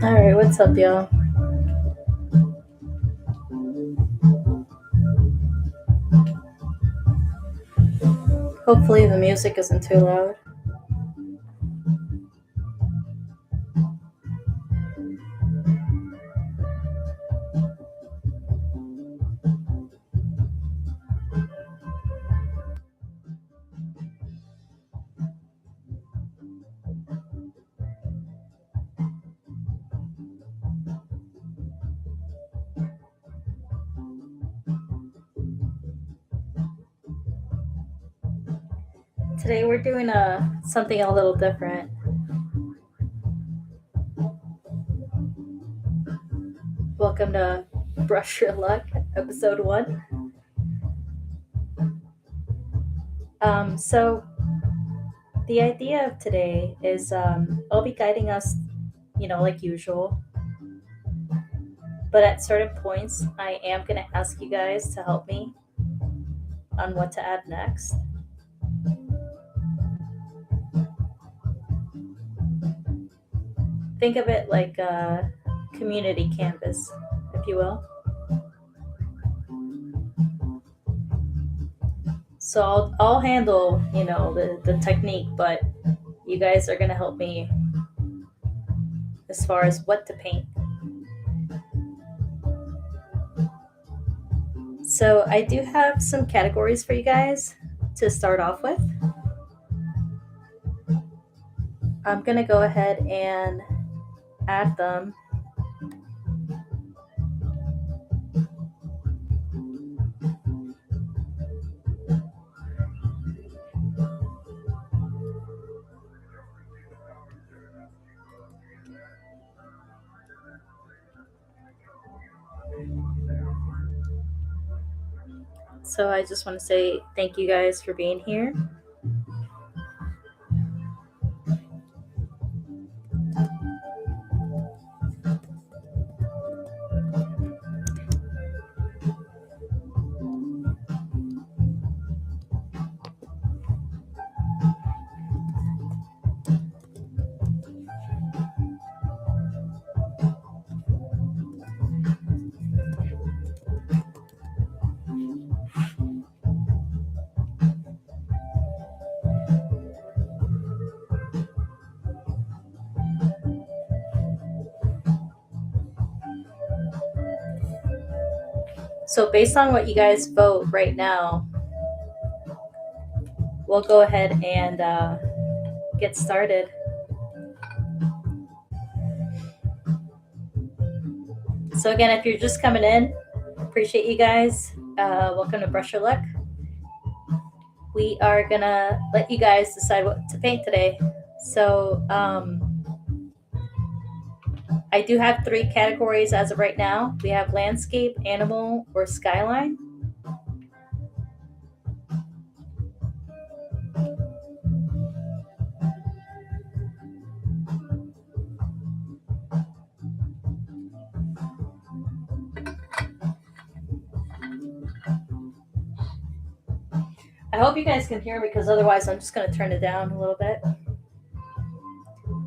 All right, what's up, y'all? Hopefully the music isn't too loud. Today we're doing something a little different. Welcome to Brush Your Luck, episode 1. So the idea of today is I'll be guiding us, like usual. But at certain points, I am going to ask you guys to help me on what to add next. Think of it like a community canvas, if you will. So I'll handle, the technique, but you guys are going to help me as far as what to paint. So I do have some categories for you guys to start off with. I'm going to go ahead and add them. So I just want to say thank you guys for being here. So based on what you guys vote right now, we'll go ahead and get started. So again, if you're just coming in, appreciate you guys. Welcome to Brush Your Luck. We are gonna let you guys decide what to paint today. So I do have 3 categories as of right now. We have landscape, animal, or skyline. I hope you guys can hear me because otherwise I'm just going to turn it down a little bit.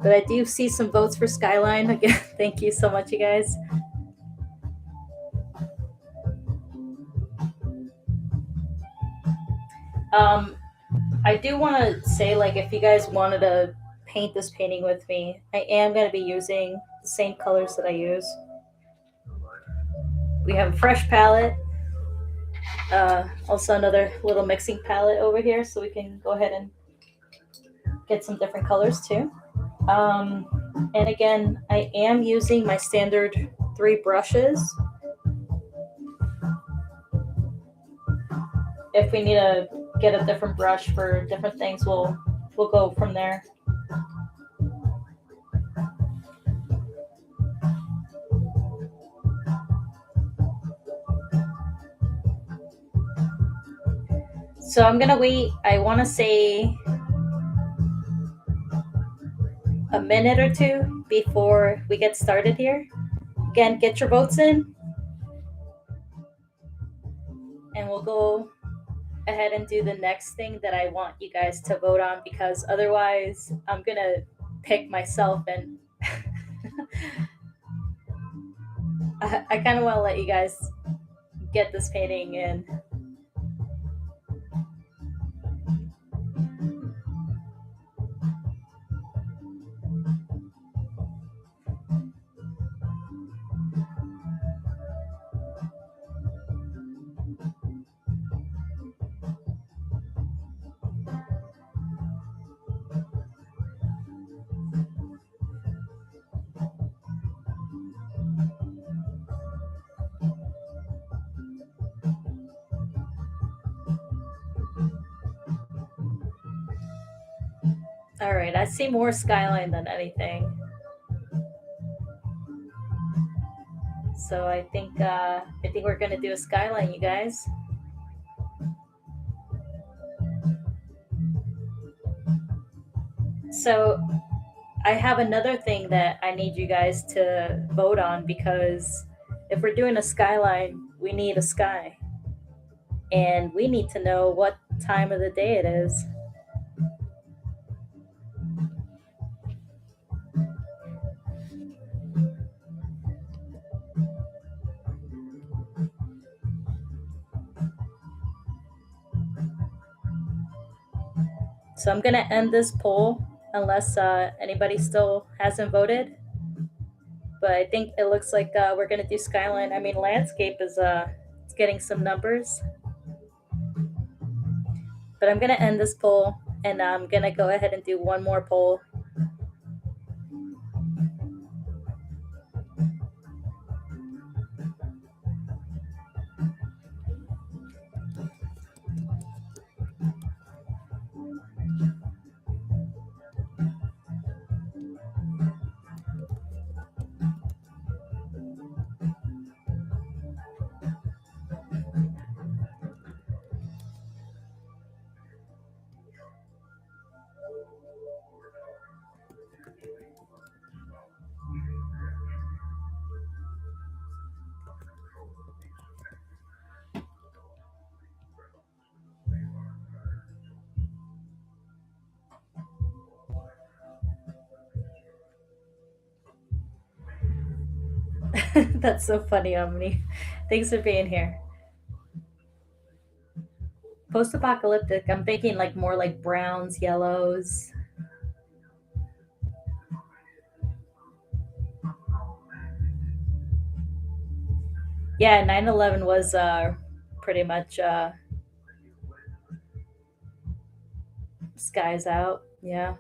But I do see some votes for skyline. Again, thank you so much, you guys. I do want to say, if you guys wanted to paint this painting with me, I am going to be using the same colors that I use. We have a fresh palette. Also another little mixing palette over here, so we can go ahead and get some different colors too. And again, I am using my standard 3 brushes. If we need to get a different brush for different things, we'll go from there. So I'm gonna wait, I want to say a minute or two before we get started here. Again, get your votes in, and we'll go ahead and do the next thing that I want you guys to vote on, because otherwise I'm gonna pick myself and I kind of want to let you guys get this painting in. All right, I see more skyline than anything. So I think we're gonna do a skyline, you guys. So I have another thing that I need you guys to vote on, because if we're doing a skyline, we need a sky. And we need to know what time of the day it is. So I'm gonna end this poll unless anybody still hasn't voted. But I think it looks like we're gonna do skyline. I mean, landscape is it's getting some numbers. But I'm gonna end this poll, and I'm gonna go ahead and do one more poll. That's so funny, Omni. Thanks for being here. Post-apocalyptic, I'm thinking like more like browns, yellows. Yeah, 9/11 was pretty much skies out. Yeah.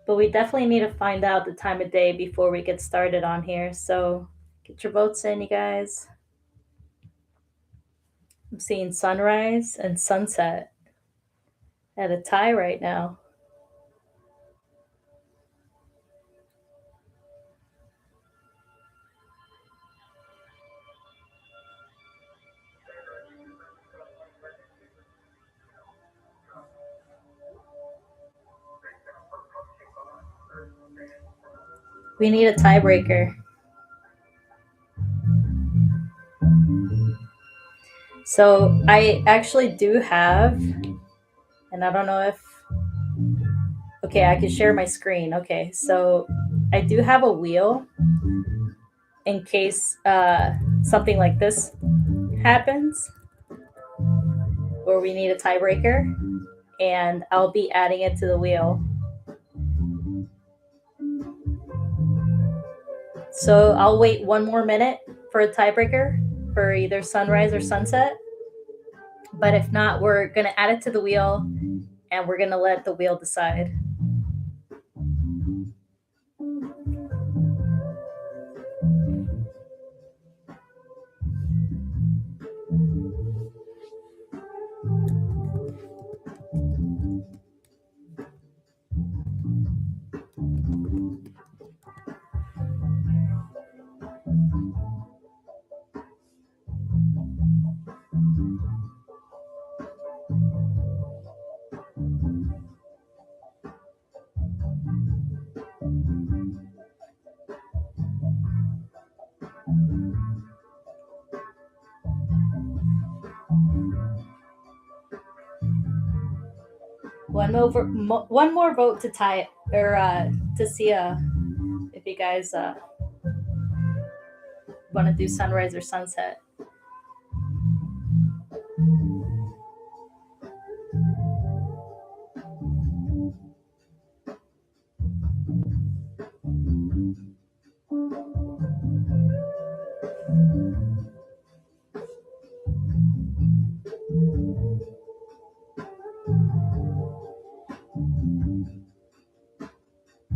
But we definitely need to find out the time of day before we get started on here. So get your votes in, you guys. I'm seeing sunrise and sunset at a tie right now. We need a tiebreaker. So I actually do have, and I don't know if, okay, I can share my screen. Okay, so I do have a wheel in case something like this happens where we need a tiebreaker, and I'll be adding it to the wheel. So I'll wait one more minute for a tiebreaker for either sunrise or sunset. But if not, we're going to add it to the wheel, and we're going to let the wheel decide. One more vote to tie it, or to see if you guys want to do sunrise or sunset.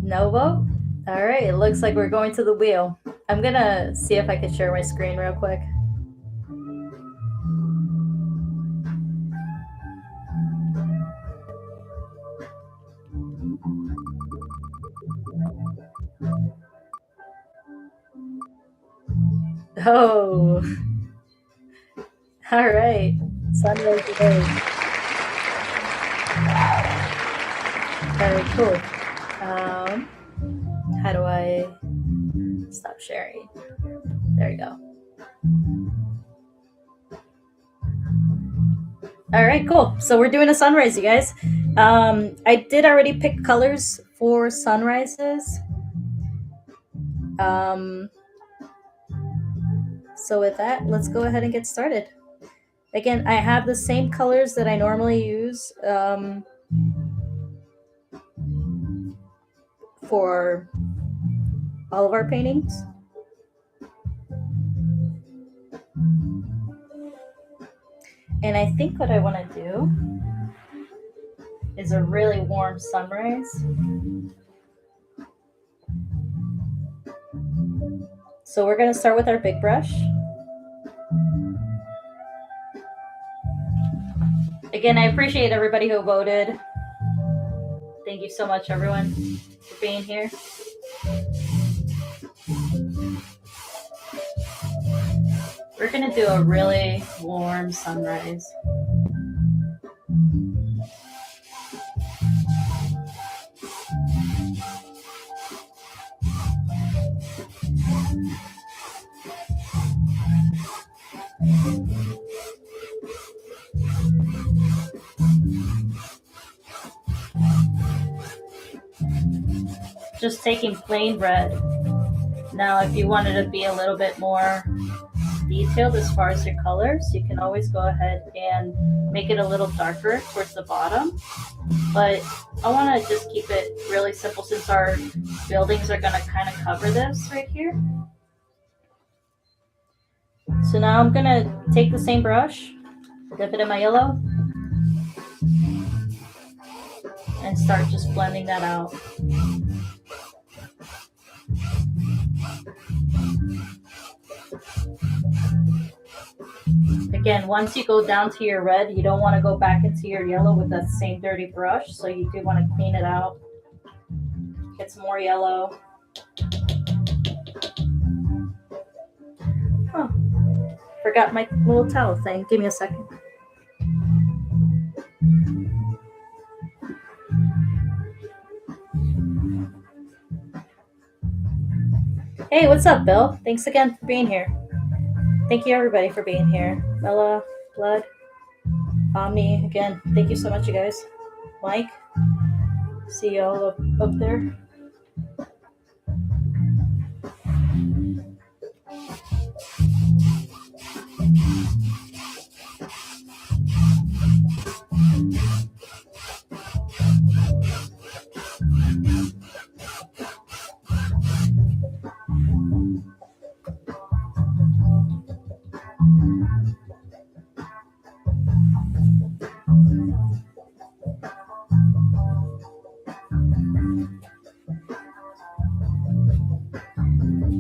No vote? All right, it looks like we're going to the wheel. I'm gonna see if I can share my screen real quick. Oh, all right. Sunrise today. Very cool. How do I stop sharing? There you go. All right, cool. So we're doing a sunrise, you guys. I did already pick colors for sunrises. So with that, let's go ahead and get started. Again, I have the same colors that I normally use for all of our paintings. And I think what I want to do is a really warm sunrise. So we're going to start with our big brush. Again, I appreciate everybody who voted. Thank you so much, everyone, for being here. We're going to do a really warm sunrise. Just taking plain red. Now, if you wanted to be a little bit more detailed as far as your colors, you can always go ahead and make it a little darker towards the bottom. But I want to just keep it really simple since our buildings are going to kind of cover this right here. So now I'm going to take the same brush, dip it in my yellow, and start just blending that out. Again, once you go down to your red, you don't want to go back into your yellow with that same dirty brush. So you do want to clean it out. Get some more yellow. Oh, forgot my little towel thing. Give me a second. Hey, what's up, Bill? Thanks again for being here. Thank you, everybody, for being here. Mella, Blood, Omni, again, thank you so much, you guys. Mike, see you all up there.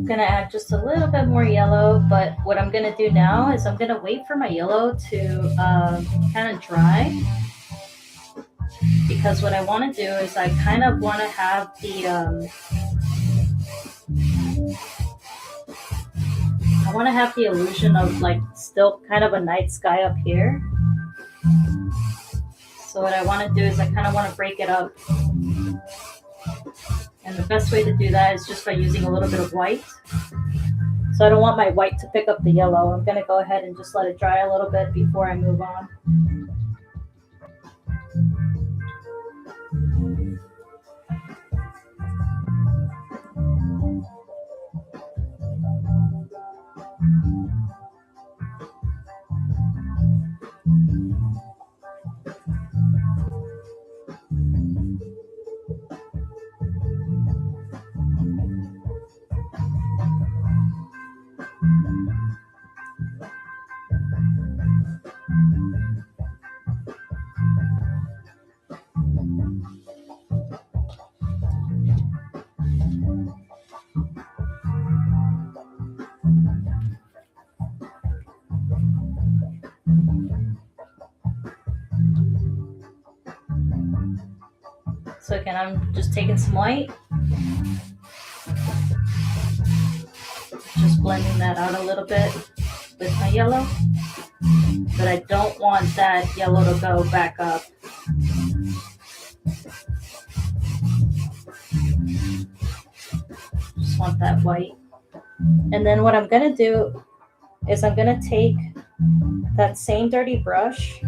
Gonna add just a little bit more yellow, but what I'm gonna do now is I'm gonna wait for my yellow to kind of dry, because what I want to do is I kind of want to have the I want to have the illusion of like still kind of a night sky up here. So what I want to do is I kind of want to break it up. And the best way to do that is just by using a little bit of white. So I don't want my white to pick up the yellow. I'm going to go ahead and just let it dry a little bit before I move on. So again, I'm just taking some white, just blending that out a little bit with my yellow, but I don't want that yellow to go back up. Just want that white. And then what I'm gonna do is I'm gonna take that same dirty brush,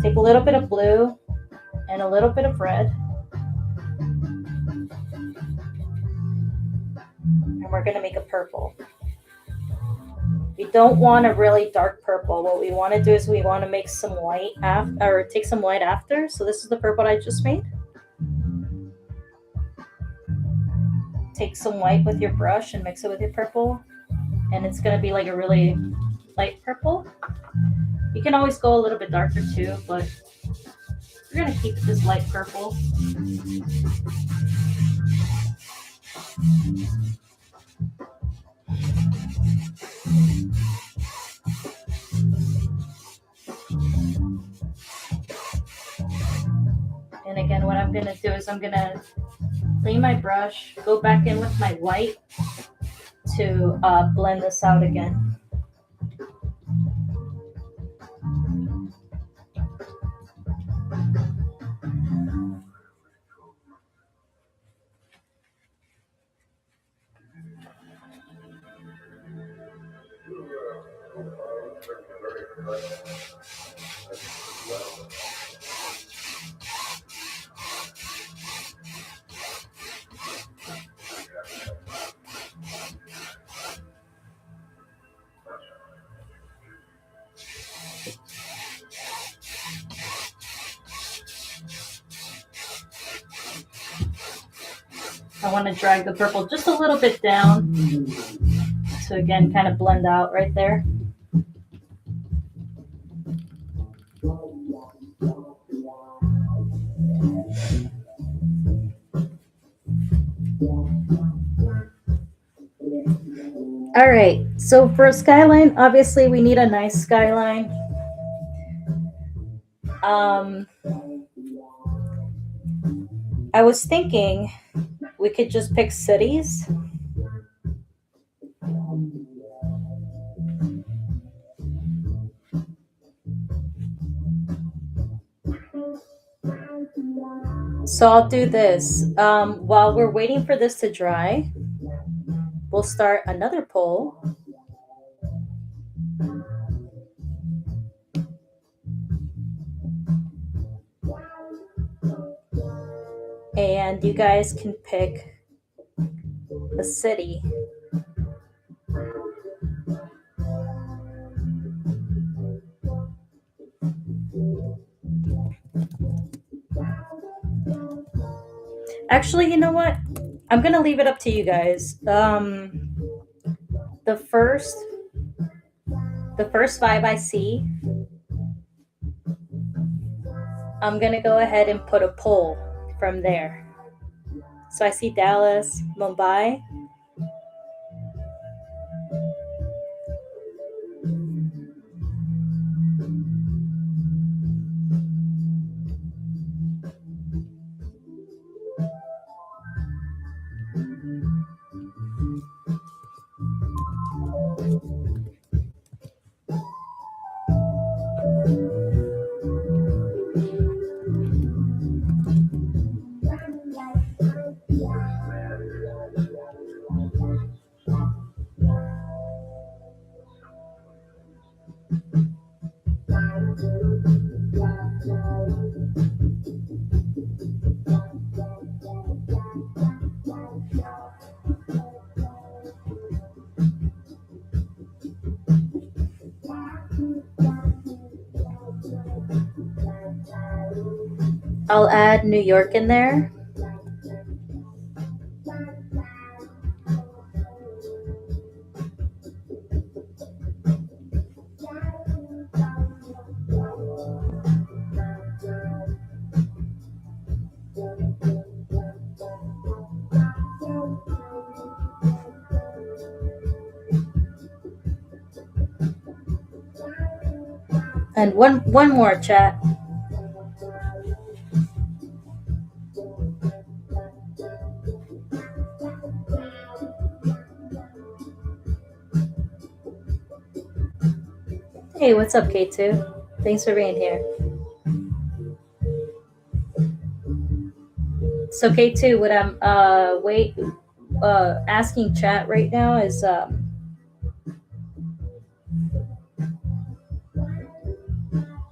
take a little bit of blue and a little bit of red, and we're gonna make a purple. We don't want a really dark purple. What we want to do is we want to make some white after, or take some white after. So this is the purple I just made. Take some white with your brush and mix it with your purple, and it's going to be like a really light purple. You can always go a little bit darker too, but we're going to keep this light purple. And again, what I'm going to do is I'm going to clean my brush, go back in with my white to blend this out again. I want to drag the purple just a little bit down to again kind of blend out right there. All right, so for a skyline, obviously we need a nice skyline. I was thinking we could just pick cities. So I'll do this. While we're waiting for this to dry, we'll start another poll. And you guys can pick a city. Actually, you know what? I'm going to leave it up to you guys. The first 5 I see, I'm going to go ahead and put a poll from there. So I see Dallas, Mumbai. I'll add New York in there. And one more, chat. Hey, what's up, K2? Thanks for being here. So K2, what I'm asking chat right now is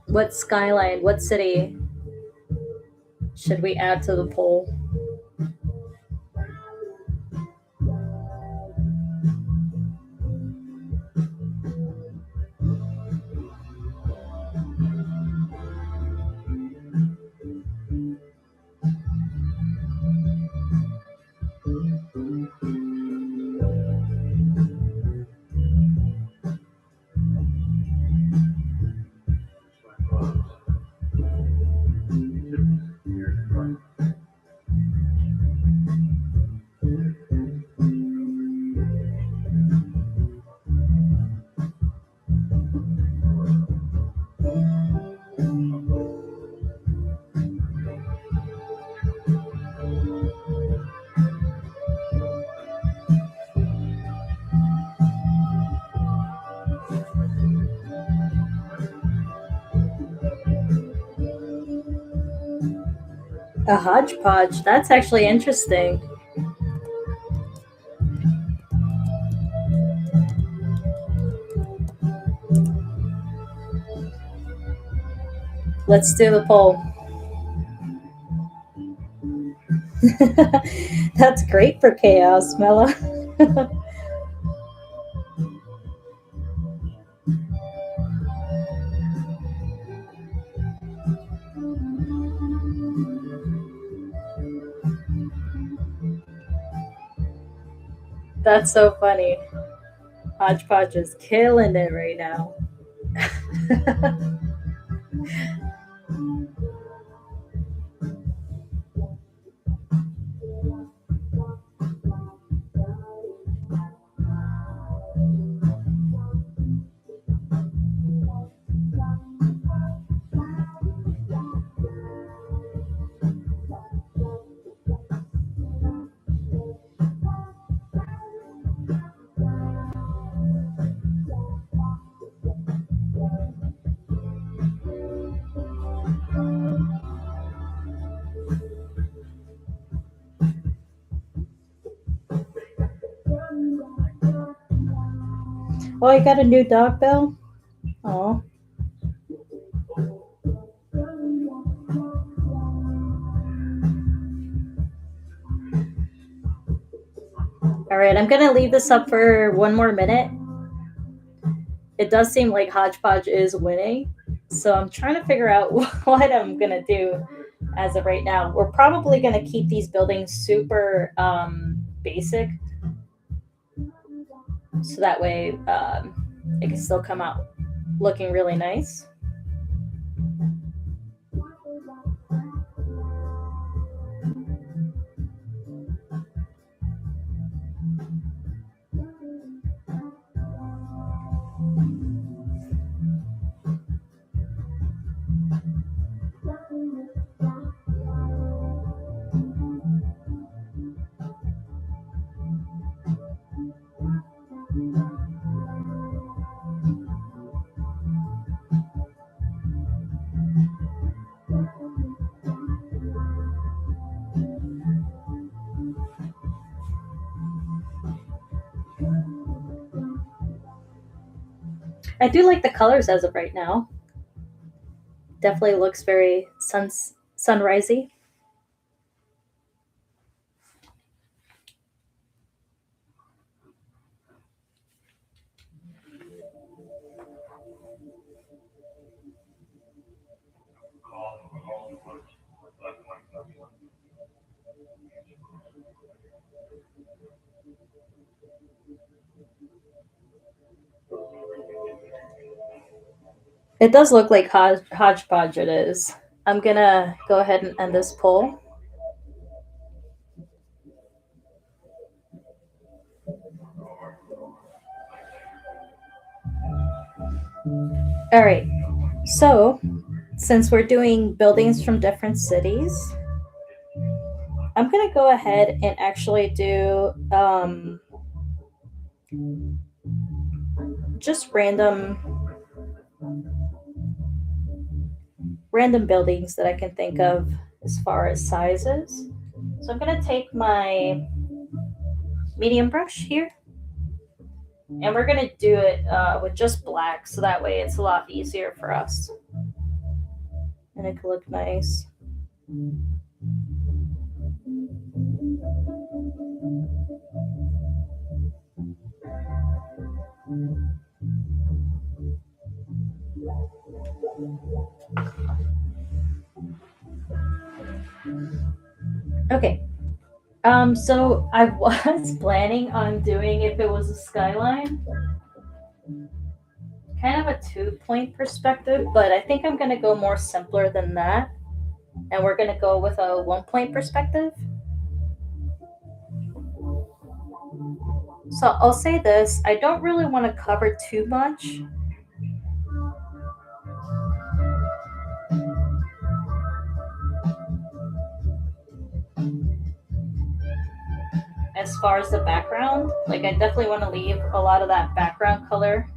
what skyline, what city should we add to the poll? A hodgepodge. That's actually interesting. Let's do the poll. That's great for chaos, Mela. That's so funny. Hodgepodge is killing it right now. Oh, you got a new dog, Bill? Oh. All right, I'm gonna leave this up for one more minute. It does seem like Hodgepodge is winning, so I'm trying to figure out what I'm gonna do as of right now. We're probably gonna keep these buildings super basic, so that way it can still come out looking really nice. I do like the colors as of right now. Definitely looks very sunrisey. It does look like hodgepodge. It is. I'm gonna go ahead and end this poll. All right. So, since we're doing buildings from different cities, I'm gonna go ahead and actually do just random random buildings that I can think of as far as sizes. So I'm going to take my medium brush here, and we're going to do it with just black, so that way it's a lot easier for us. And it can look nice. Okay. So I was planning on doing, if it was a skyline, kind of a 2-point perspective, but I think I'm going to go more simpler than that. And we're going to go with a 1-point perspective. So I'll say this, I don't really want to cover too much. As far as the background, like I definitely want to leave a lot of that background color.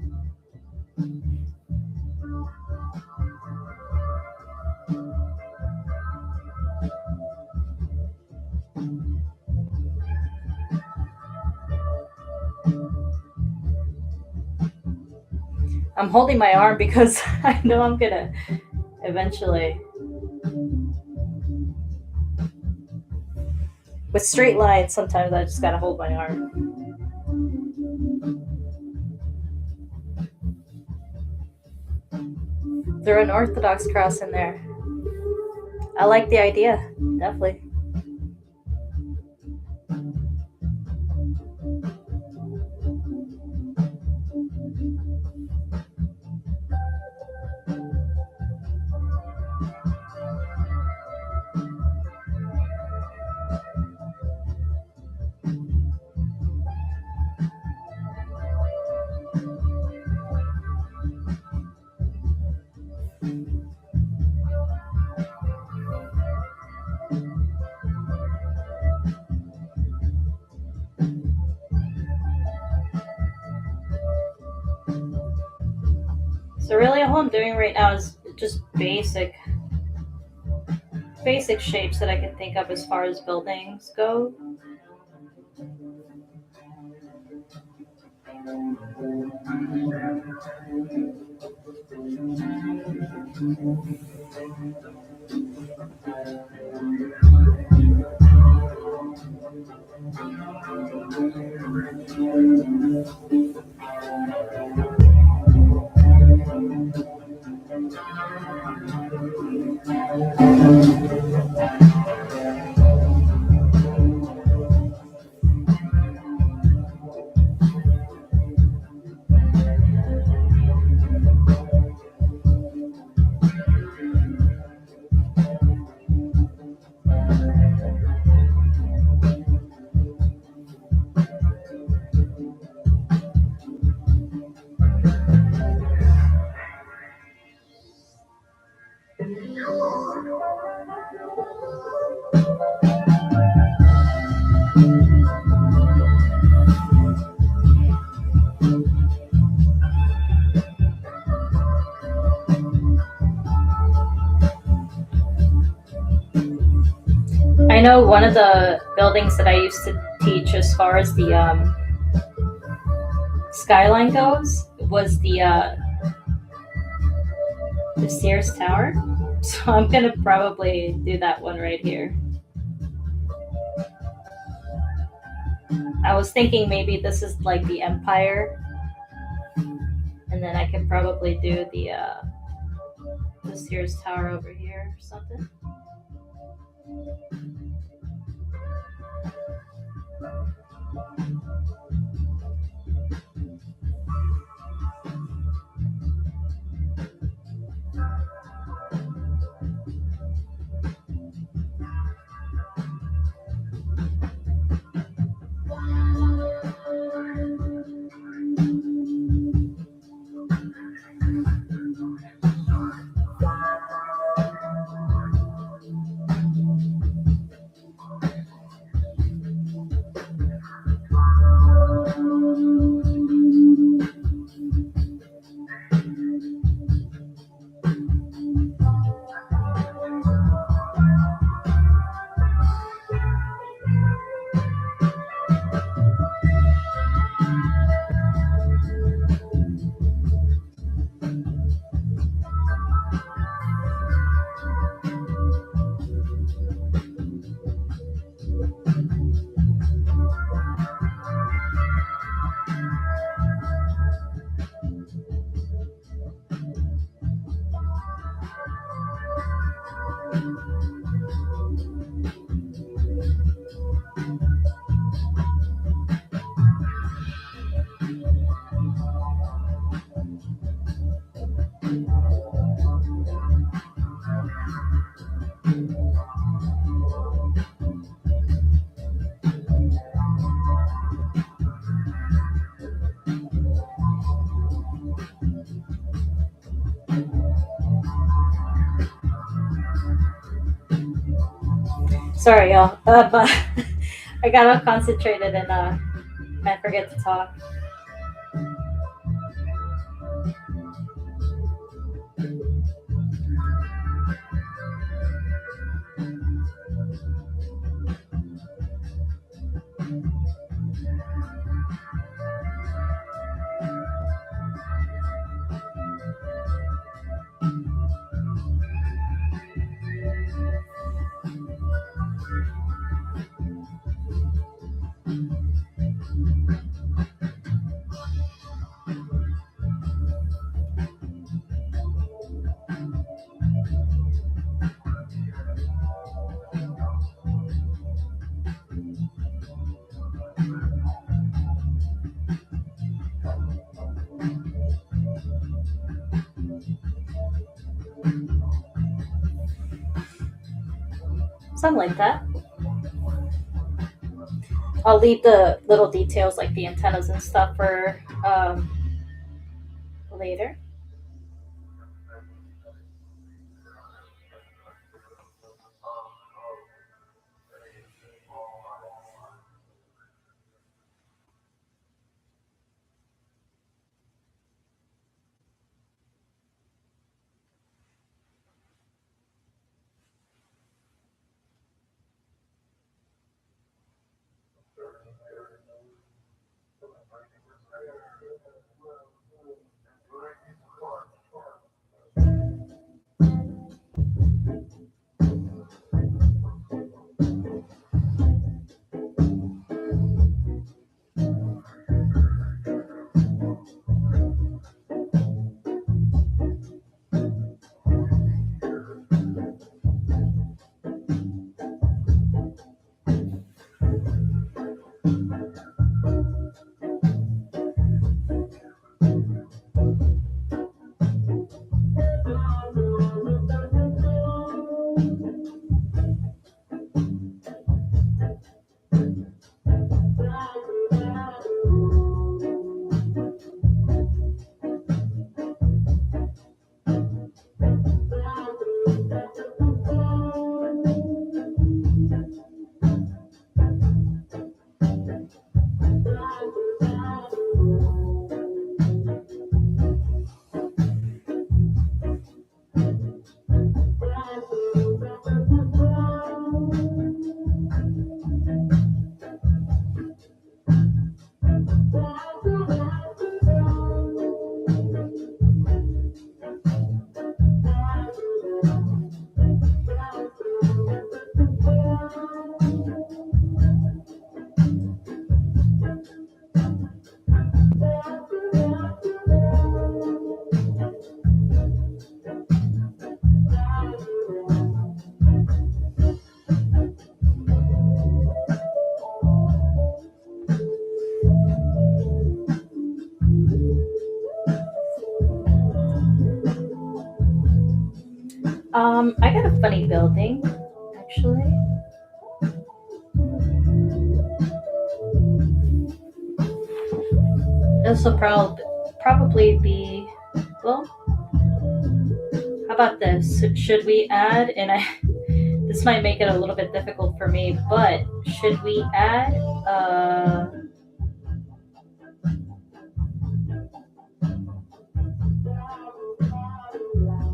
I'm holding my arm because I know I'm gonna eventually. With straight lines, sometimes I just gotta hold my arm. Throw an Orthodox cross in there. I like the idea, definitely. So really all I'm doing right now is just basic shapes that I can think of as far as buildings go. I know one of the buildings that I used to teach as far as the skyline goes was the Sears Tower. So I'm gonna probably do that one right here. I was thinking maybe this is like the Empire, and then I can probably do the Sears Tower over here or something. Sorry, y'all. But I got all concentrated and I forget to talk. Something like that. I'll leave the little details like the antennas and stuff for later. I got a funny building actually. This will probably be well. How about this? Should we add? And I this might make it a little bit difficult for me, but should we add a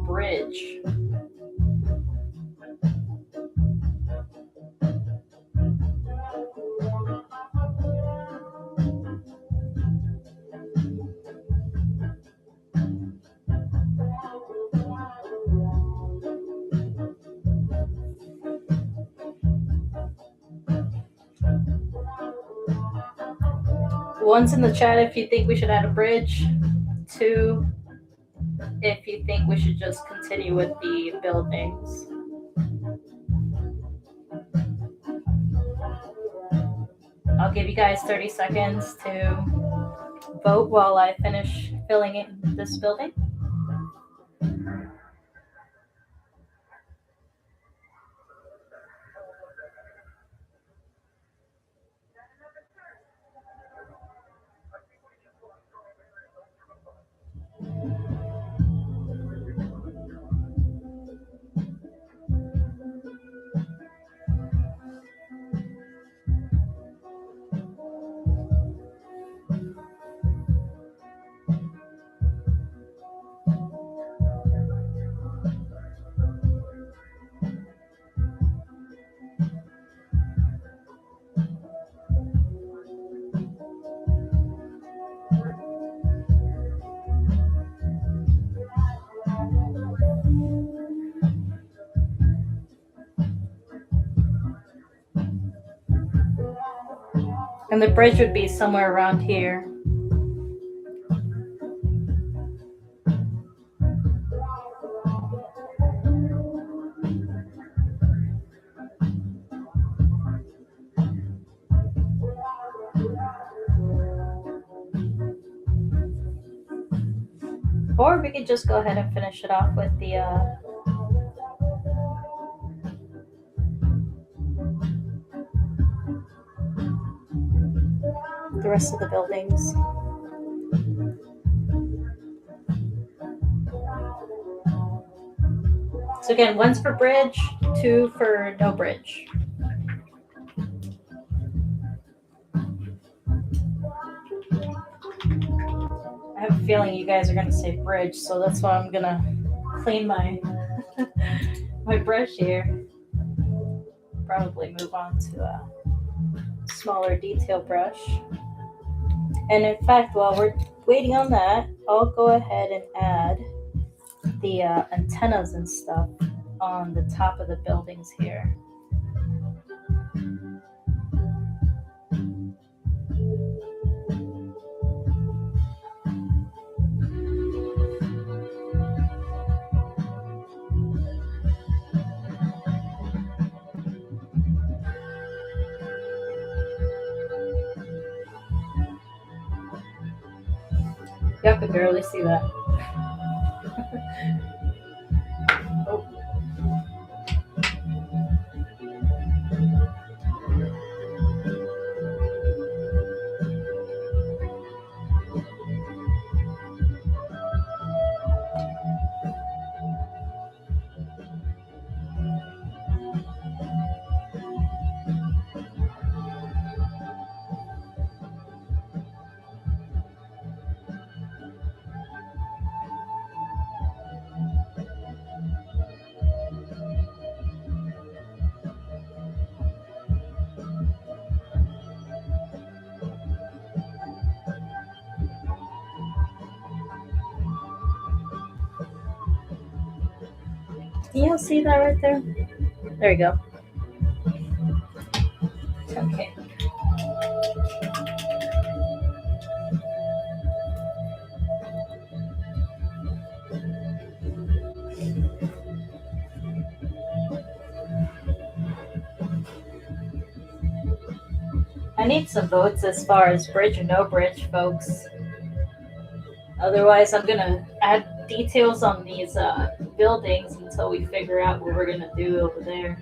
bridge? One's in the chat if you think we should add a bridge. Two, if you think we should just continue with the buildings. I'll give you guys 30 seconds to vote while I finish filling in this building. And the bridge would be somewhere around here. Or we could just go ahead and finish it off with the rest of the buildings. So again, one's for bridge, two for no bridge. I have a feeling you guys are gonna say bridge, so that's why I'm gonna clean my my brush here. Probably move on to a smaller detail brush. And in fact, while we're waiting on that, I'll go ahead and add the antennas and stuff on the top of the buildings here. Y'all can barely see that. Oh. Can y'all see that right there? There you go. Okay. I need some votes as far as bridge or no bridge, folks. Otherwise, I'm gonna add details on these buildings until we figure out what we're gonna do over there.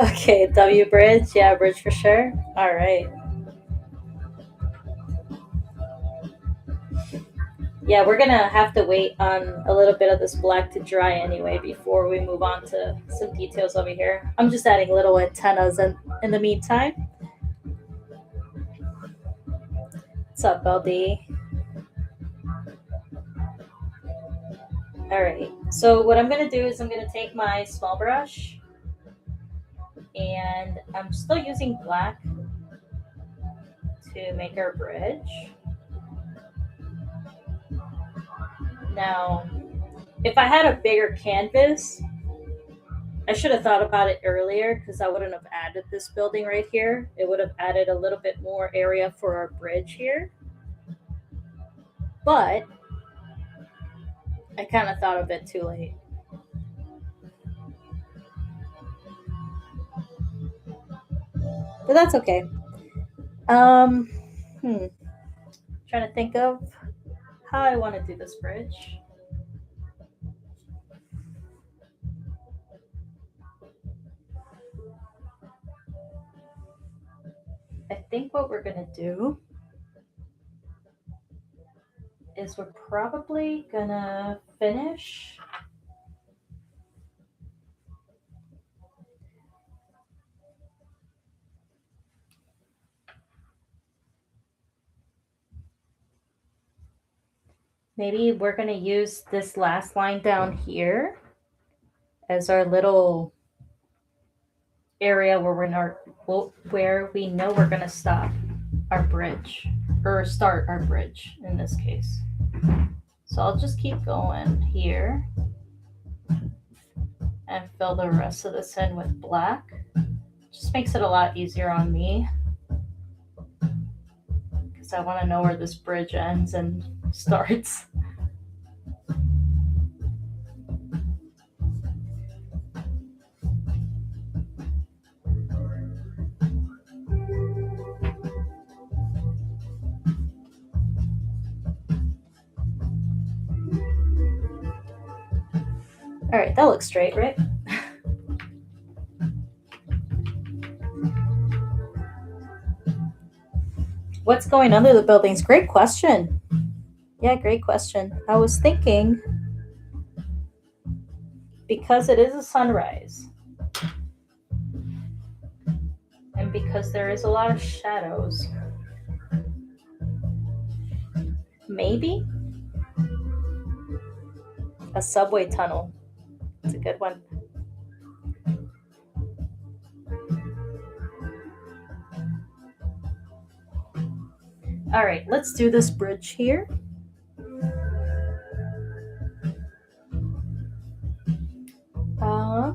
Okay, W bridge, yeah, bridge for sure. All right. Yeah, we're gonna have to wait on a little bit of this black to dry anyway before we move on to some details over here. I'm just adding little antennas in the meantime. What's up, LD? All right. So what I'm gonna do is I'm gonna take my small brush, and I'm still using black to make our bridge. Now, if I had a bigger canvas, I should have thought about it earlier because I wouldn't have added this building right here. It would have added a little bit more area for our bridge here. But I kind of thought of it too late. But that's okay. Trying to think of how I want to do this bridge. I think what we're gonna do is we're probably gonna finish Maybe we're going to use this last line down here as our little area where we know we're going to stop our bridge, or start our bridge in this case. So I'll just keep going here and fill the rest of this in with black. Just makes it a lot easier on me because I want to know where this bridge ends and starts. All right, that looks straight, right? What's going under the buildings? Great question. Yeah, great question. I was thinking, because it is a sunrise, and because there is a lot of shadows, maybe a subway tunnel. It's a good one. All right, let's do this bridge here. I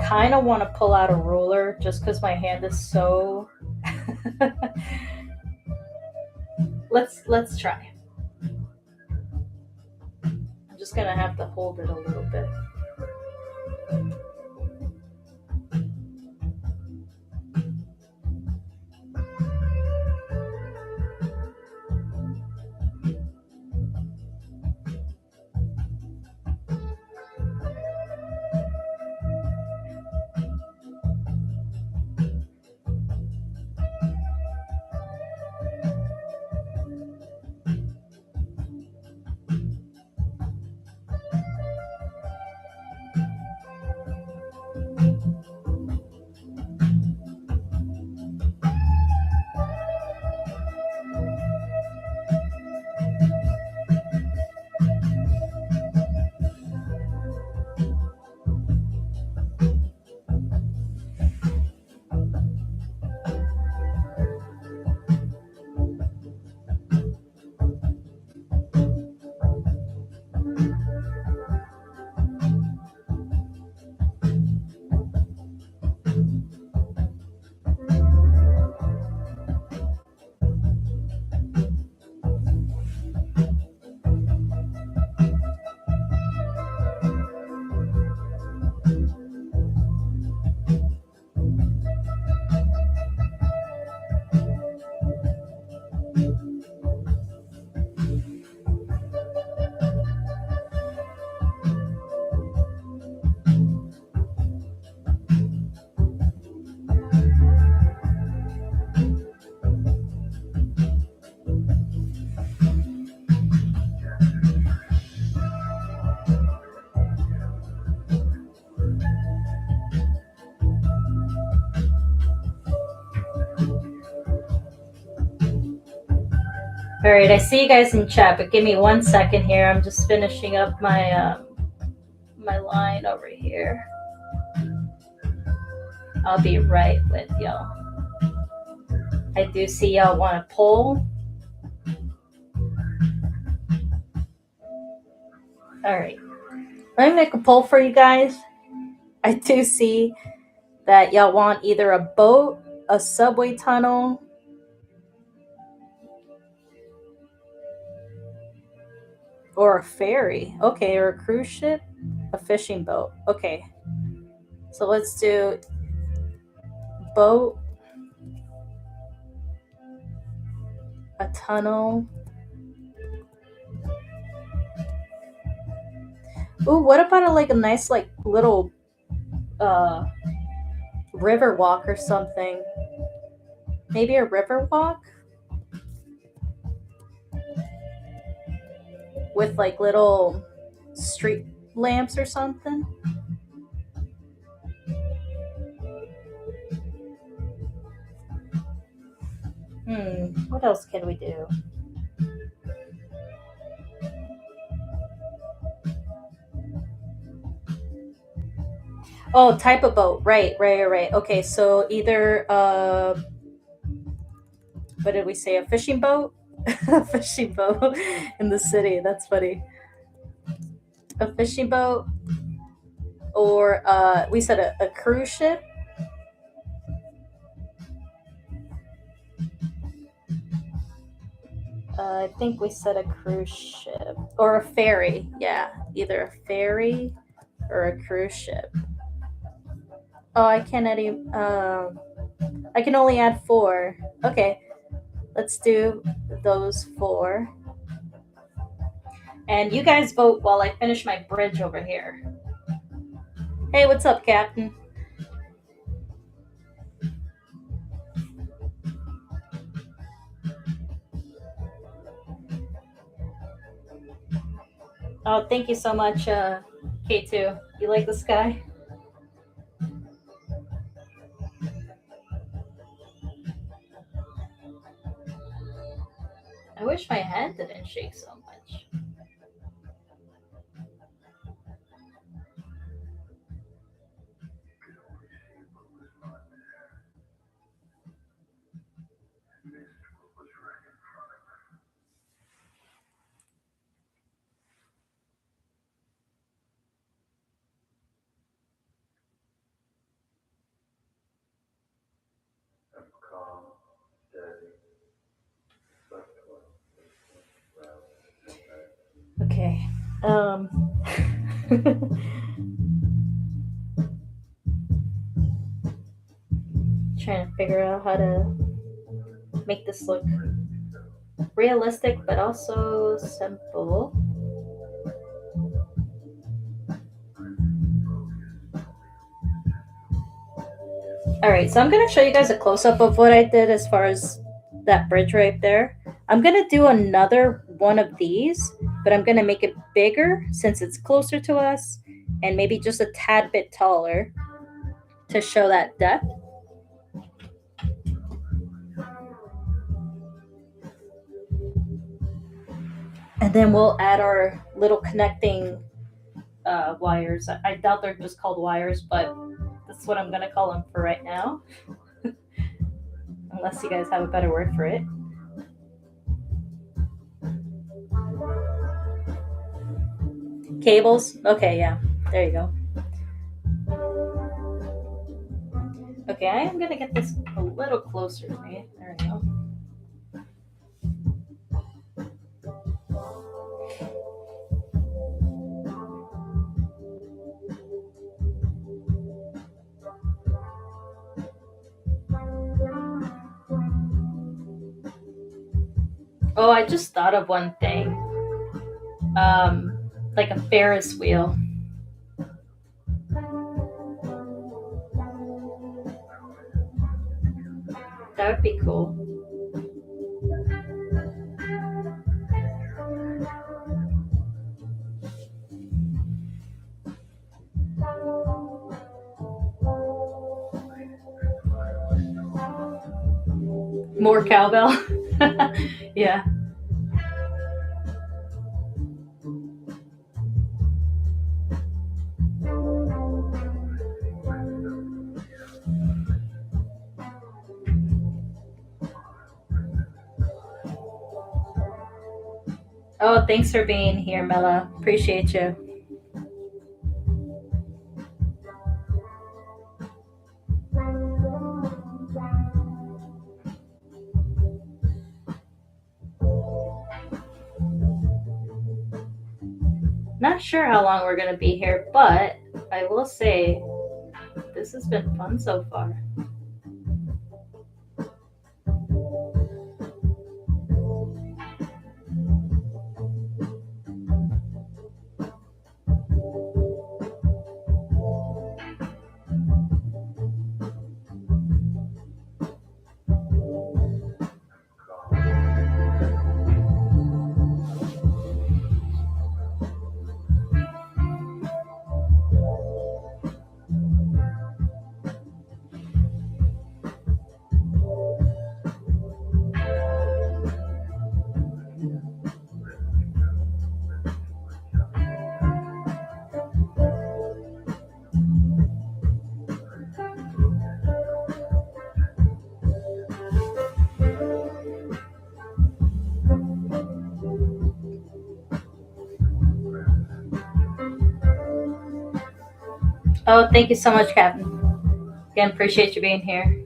kind of want to pull out a ruler just because my hand is so. Let's try. I'm just gonna have to hold it a little bit. All right, I see you guys in chat, but give me 1 second here. I'm just finishing up my my line over here. I'll be right with y'all. I do see y'all want a poll. All right, let me make a poll for you guys. I do see that y'all want either a boat, a subway tunnel, or a ferry. Okay, or a cruise ship, a fishing boat. Okay, so let's do boat, a tunnel. Ooh, what about a nice little river walk or something? Maybe a river walk with little street lamps or something. What else can we do? Oh, type of boat. Right. Okay, so either what did we say? A fishing boat? A fishing boat in the city. That's funny. A fishing boat, or we said a cruise ship. I think we said a cruise ship or a ferry. Yeah, either a ferry or a cruise ship. Oh, I can edit. I can only add four. Okay, let's do those four. And you guys vote while I finish my bridge over here. Hey, what's up, Captain? Oh, thank you so much, K2. You like the sky? I wish my hand didn't shake so much. Okay. Trying to figure out how to make this look realistic but also simple. All right, so I'm going to show you guys a close up of what I did as far as that bridge right there. I'm going to do another one of these, but I'm going to make it bigger since it's closer to us and maybe just a tad bit taller to show that depth. And then we'll add our little connecting wires. I doubt they're just called wires, but that's what I'm going to call them for right now. Unless you guys have a better word for it. Cables? Okay, yeah. There you go. Okay, I am going to get this a little closer to me. There we go. Oh, I just thought of one thing. Like a Ferris wheel. That would be cool. More cowbell. Yeah. Oh, thanks for being here, Mela. Appreciate you. Not sure how long we're going to be here, but I will say this has been fun so far. Oh, thank you so much, Captain. Again, appreciate you being here.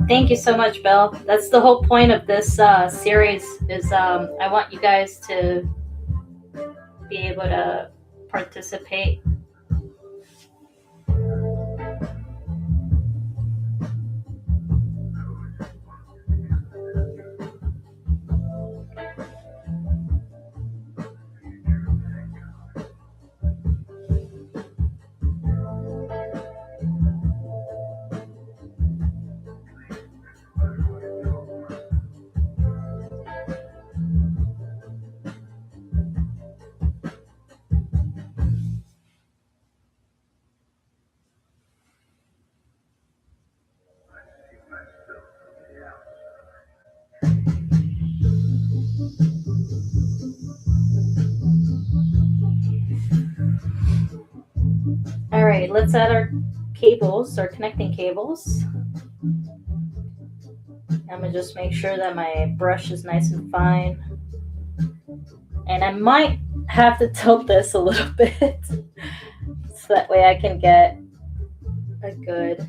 Thank you so much, Bill. That's the whole point of this series. Is I want you guys to be able to participate. All right, let's add our cables, our connecting cables. I'm gonna just make sure that my brush is nice and fine. And I might have to tilt this a little bit so that way I can get a good,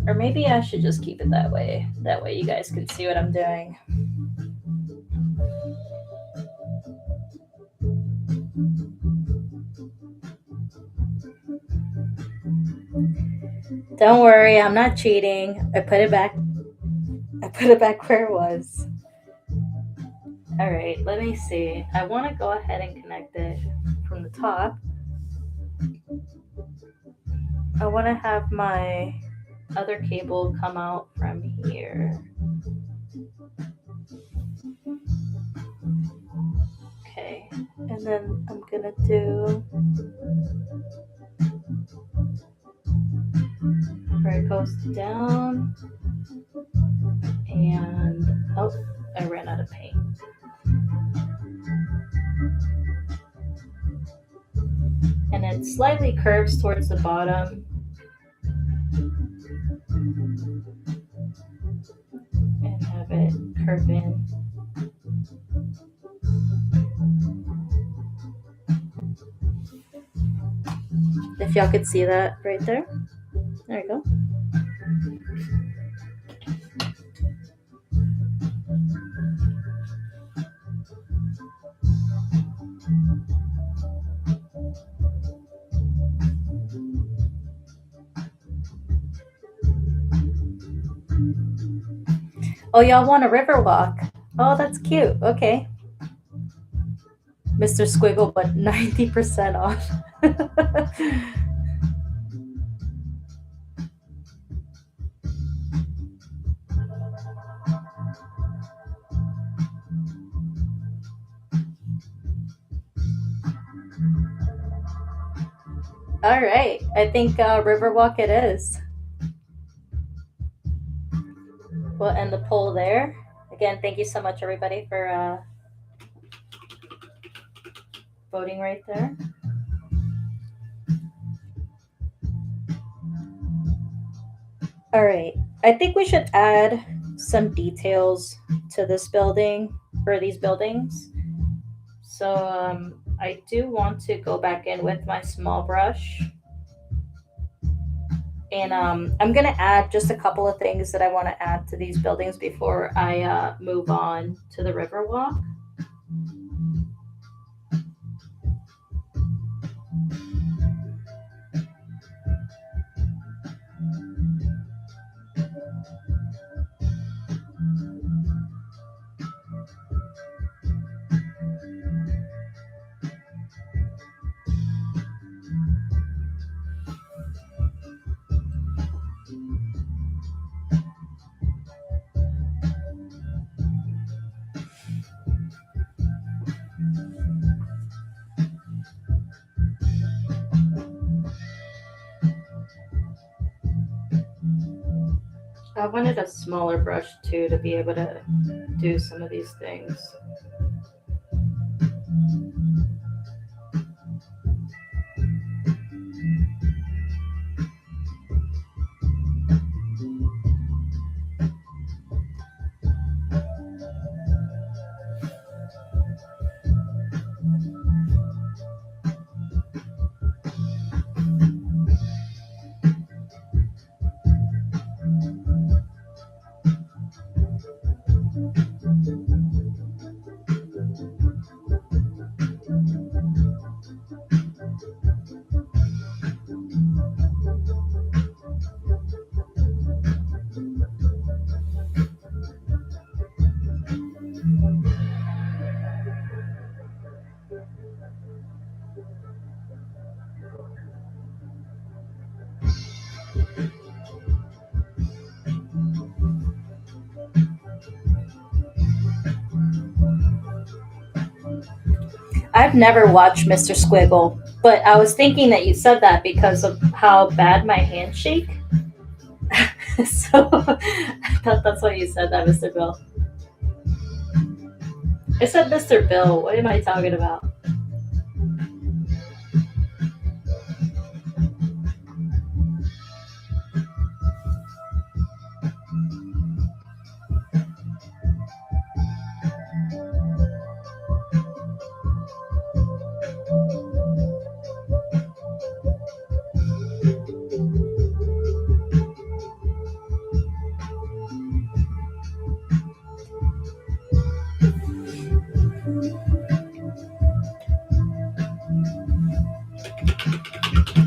or maybe I should just keep it that way. That way you guys can see what I'm doing. Don't worry, I'm not cheating. I put it back where it was. All right, let me see. I want to go ahead and connect it from the top. I want to have my other cable come out from here. Okay, and then I'm gonna do where it goes down, and oh, I ran out of paint. And it slightly curves towards the bottom. And have it curve in. If y'all could see that right there. There you go. Oh, y'all want a river walk? Oh, that's cute. Okay. Mr. Squiggle, but 90% off. All right. I think Riverwalk it is. We'll end the poll there. Again, thank you so much, everybody, for voting right there. All right. I think we should add some details to this building, or these buildings. So I do want to go back in with my small brush. And I'm going to add just a couple of things that I want to add to these buildings before I move on to the Riverwalk. I wanted a smaller brush too to be able to do some of these things. I've never watched Mr. Squiggle, but I was thinking that you said that because of how bad my hands shake. So I thought that's why you said that, Mr. Bill. I said Mr. Bill. What am I talking about?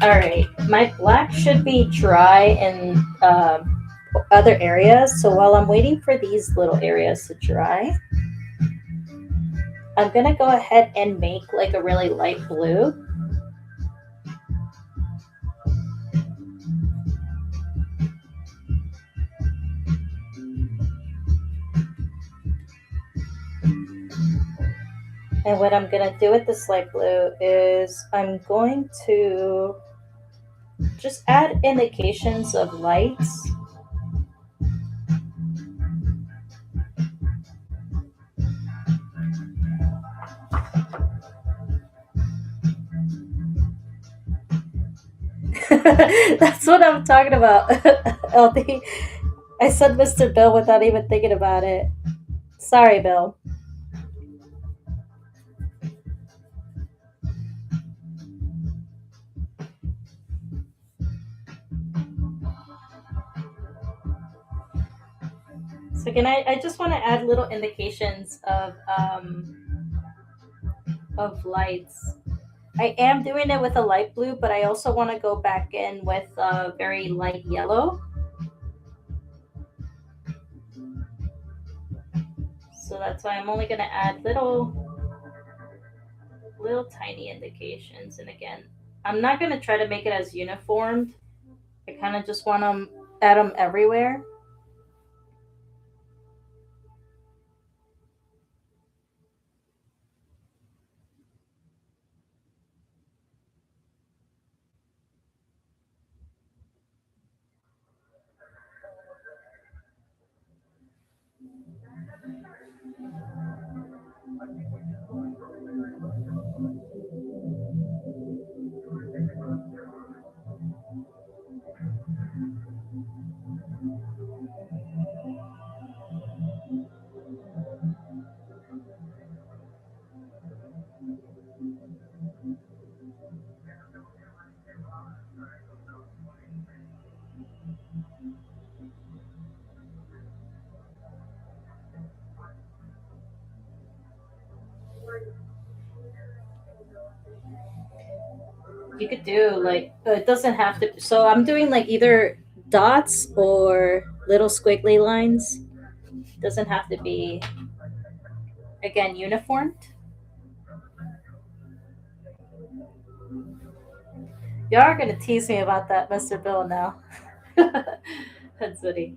All right, my black should be dry in other areas. So while I'm waiting for these little areas to dry, I'm gonna go ahead and make like a really light blue. And what I'm gonna do with this light blue is I'm going to just add indications of lights. That's what I'm talking about, LD. I said Mr. Bill without even thinking about it. Sorry, Bill. So again, I just want to add little indications of lights. I am doing it with a light blue, but I also want to go back in with a very light yellow. So that's why I'm only going to add little tiny indications. And again, I'm not going to try to make it as uniformed. I kind of just want to add them everywhere. You could do like, it doesn't have to. So I'm doing like either dots or little squiggly lines. Doesn't have to be, again, uniformed. You are gonna tease me about that, Mr. Bill, now. That's funny.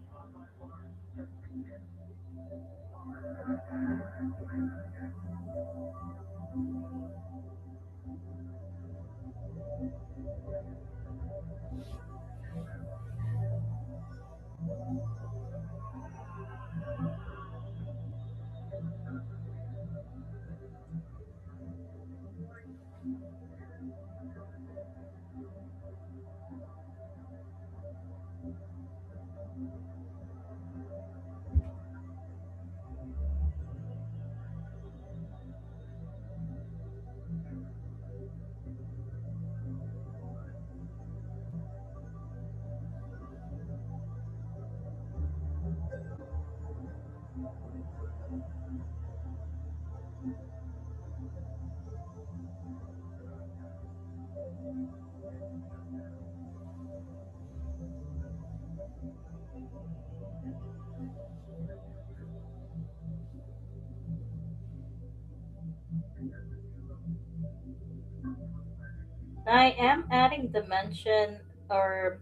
I am adding dimension or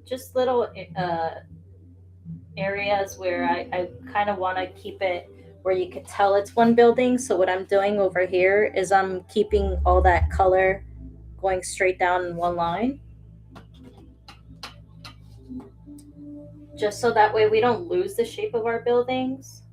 just little areas where I kind of want to keep it where you could tell it's one building. So what I'm doing over here is I'm keeping all that color going straight down in one line, just so that way we don't lose the shape of our buildings.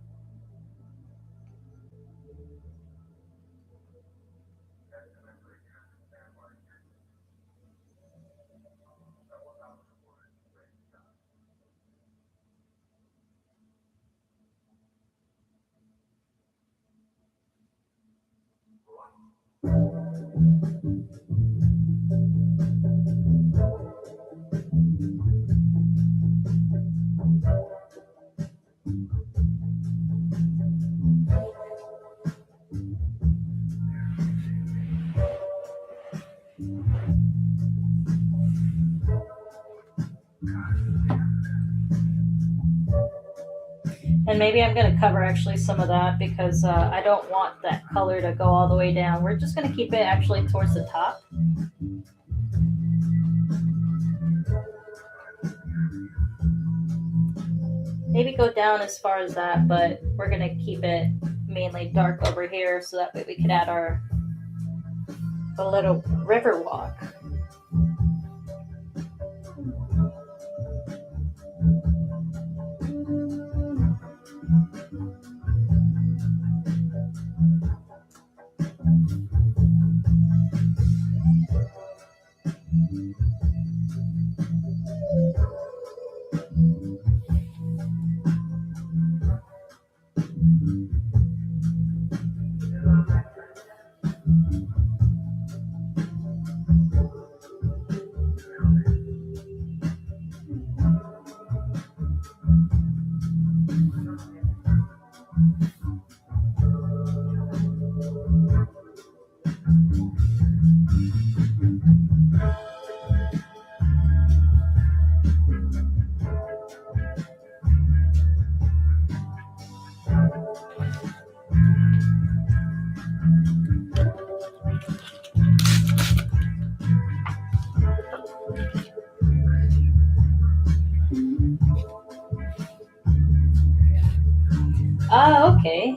And maybe I'm going to cover actually some of that because I don't want that color to go all the way down. We're just going to keep it actually towards the top. Maybe go down as far as that, but we're going to keep it mainly dark over here so that way we can add a little river walk. Ah, okay.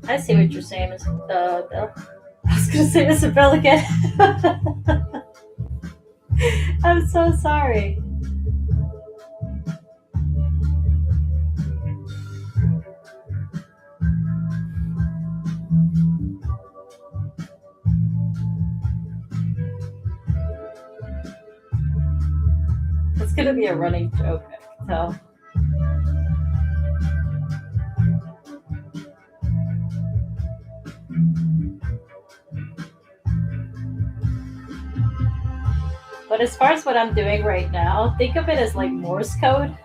I see what you're saying, Miss Bill. I was gonna say Mr. Bill again. I'm so sorry. It's gonna be a running joke, I can tell. But as far as what I'm doing right now, think of it as like Morse code.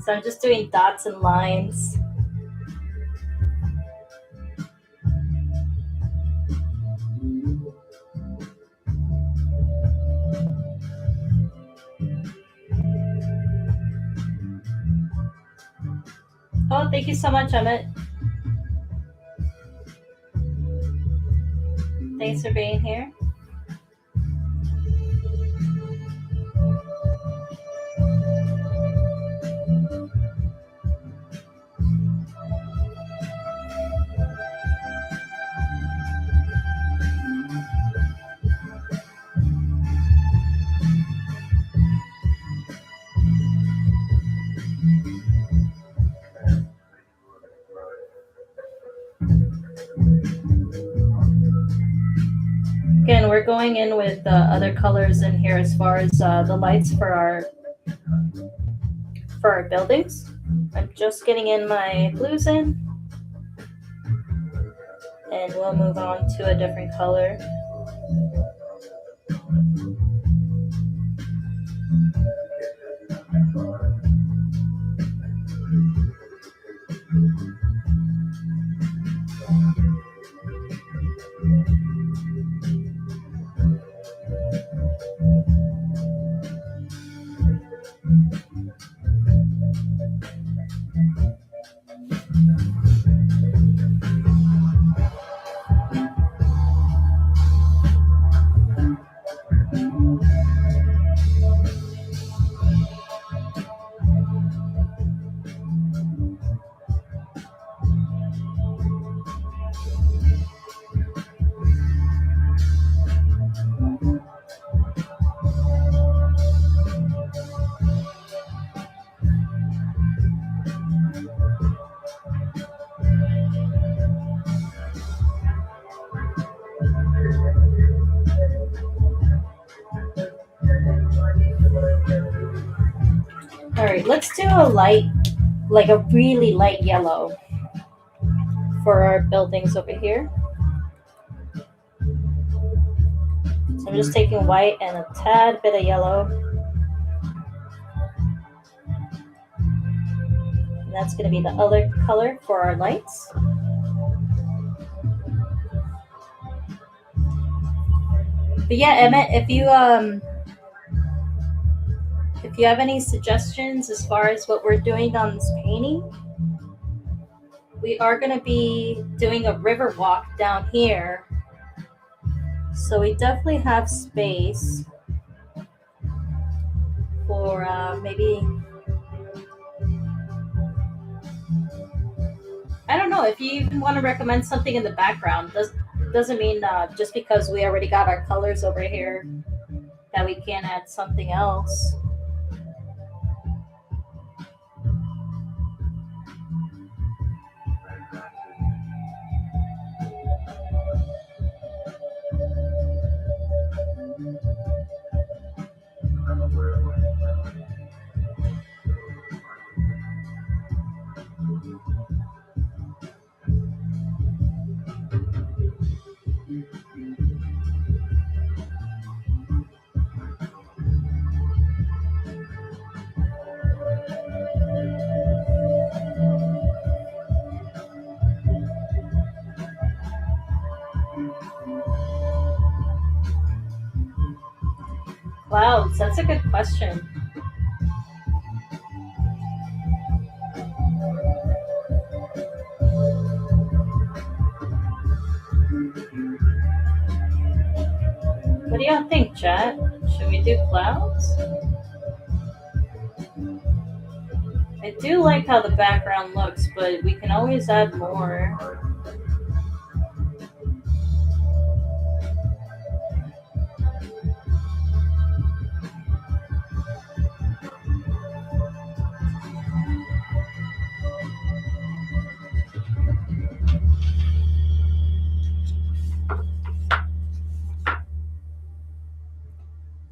So I'm just doing dots and lines. Oh, thank you so much, Emmett. Thanks for being here. Again, we're going in with other colors in here as far as the lights for our buildings. I'm just getting in my blues in, and we'll move on to a different color. All right, let's do a light, like a really light yellow for our buildings over here. So I'm just taking white and a tad bit of yellow. And that's going to be the other color for our lights. But yeah, Emmett, if you have any suggestions as far as what we're doing on this painting, we are going to be doing a river walk down here. So we definitely have space for maybe, I don't know, if you even want to recommend something in the background. Doesn't mean just because we already got our colors over here that we can't add something else. Clouds, that's a good question. What do y'all think, chat? Should we do clouds? I do like how the background looks, but we can always add more.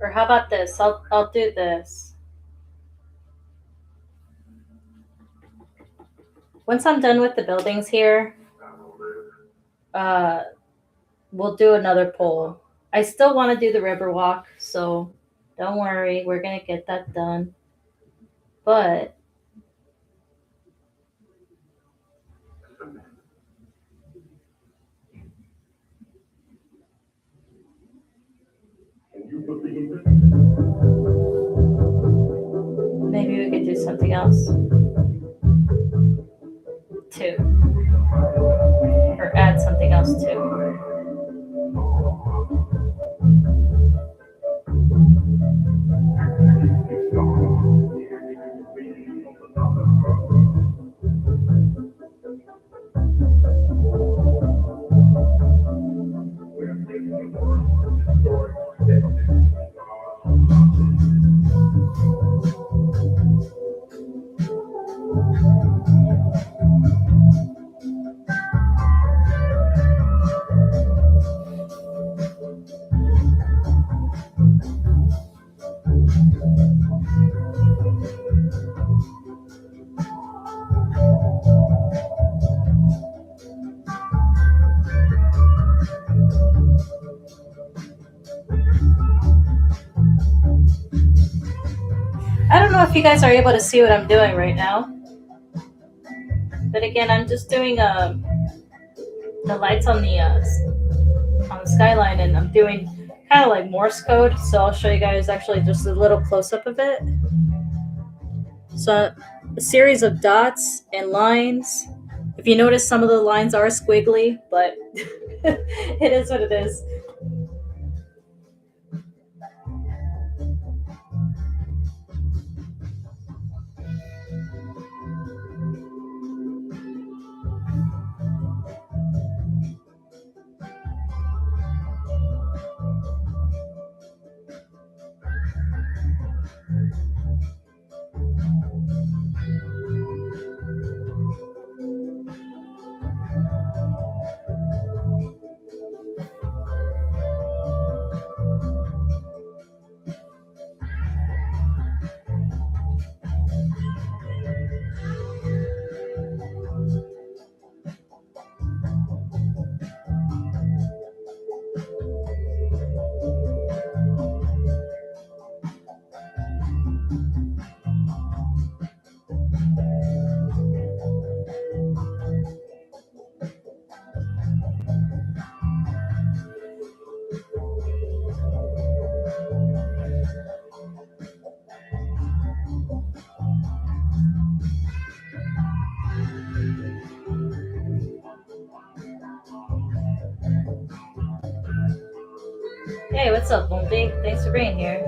Or how about this? I'll do this. Once I'm done with the buildings here, uh, we'll do another poll. I still want to do the river walk, so don't worry, we're gonna get that done. But maybe we could do something else too, or add something else too. I don't know if you guys are able to see what I'm doing right now. But again, I'm just doing the lights on the skyline, and I'm doing kind of like Morse code. So I'll show you guys actually just a little close up of it. So a series of dots and lines. If you notice, some of the lines are squiggly, but it is what it is. Hey, what's up, Lumpy? Thanks for being here.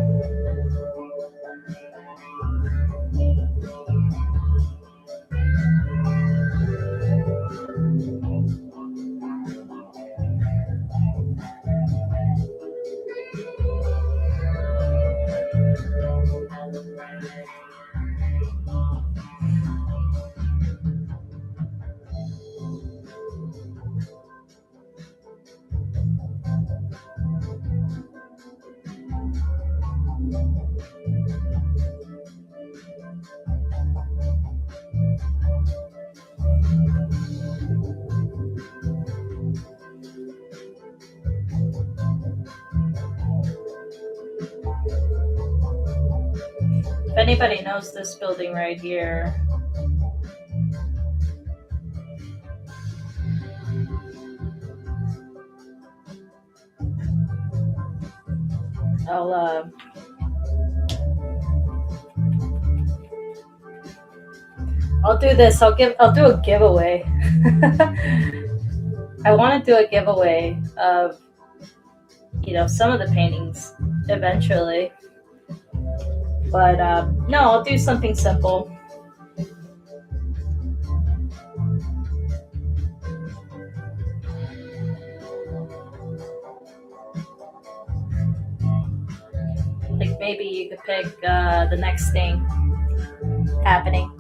If anybody knows this building right here, I'll do this. I'll do a giveaway. I want to do a giveaway of, some of the paintings eventually. But no, I'll do something simple. Like maybe you could pick the next thing happening.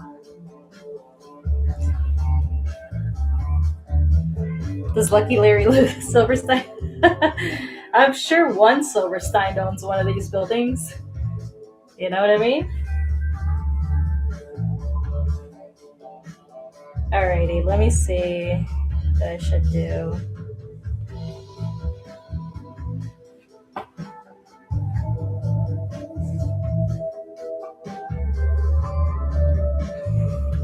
Does Lucky Larry live in Silverstein? I'm sure one Silverstein owns one of these buildings. You know what I mean? Alrighty, let me see what I should do.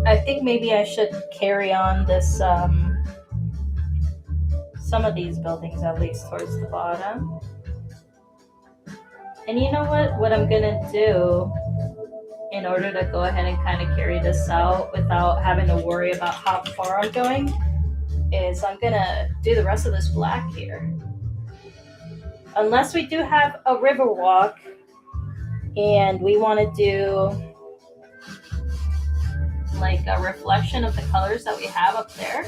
I think maybe I should carry on this, some of these buildings at least towards the bottom. And you know what? What I'm gonna do in order to go ahead and kind of carry this out without having to worry about how far I'm going is I'm gonna do the rest of this black here. Unless we do have a river walk and we want to do like a reflection of the colors that we have up there.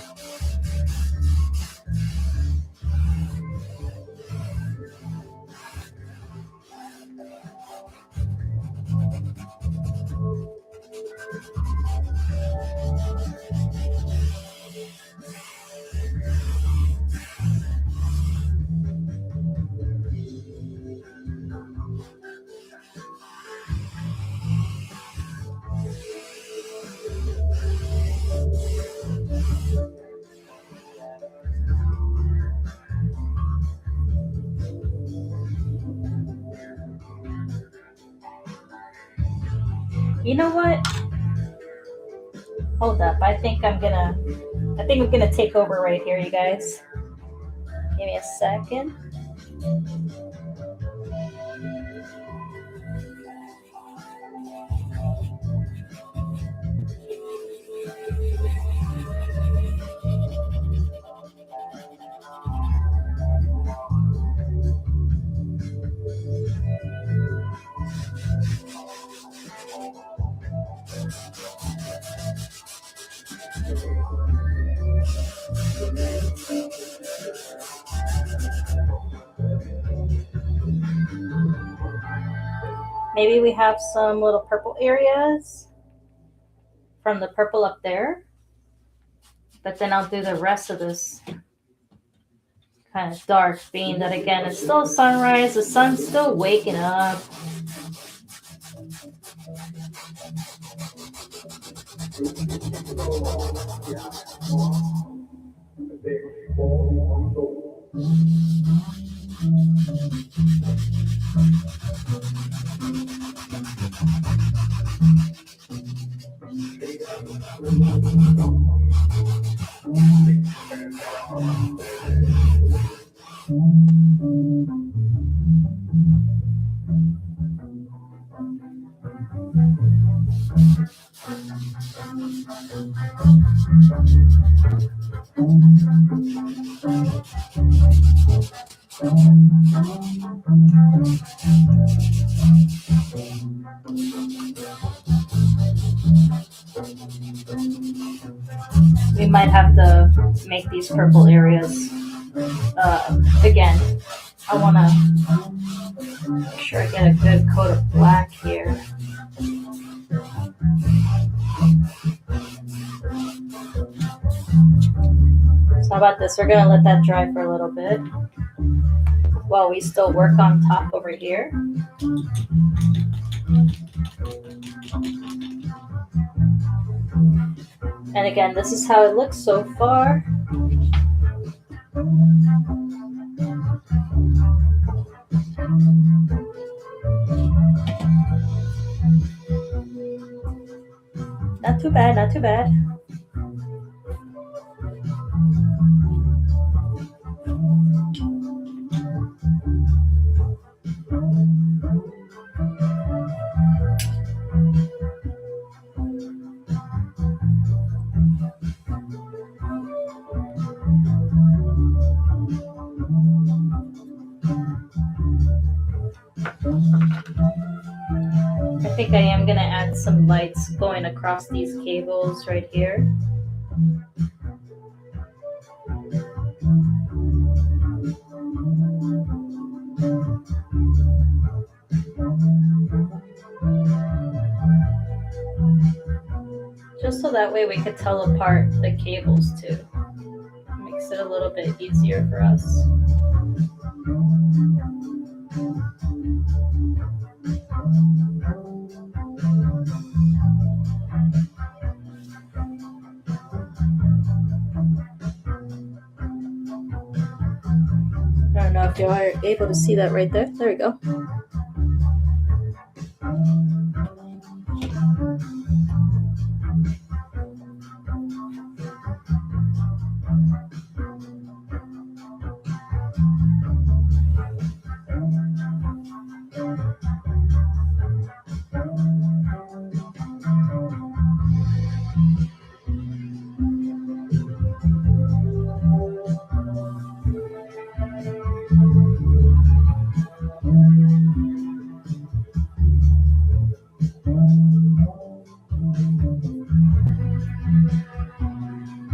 You know what? Hold up. I think I'm gonna take over right here, you guys. Give me a second. Maybe we have some little purple areas from the purple up there. But then I'll do the rest of this kind of dark, being that again, it's still sunrise. The sun's still waking up. might have to make these purple areas again. I want to make sure I get a good coat of black here. So how about this? We're going to let that dry for a little bit while we still work on top over here. And again, this is how it looks so far. Not too bad, not too bad. I think I am going to add some lights going across these cables right here. Just so that way we could tell apart the cables too. Makes it a little bit easier for us. I don't know if you are able to see that right there. There we go.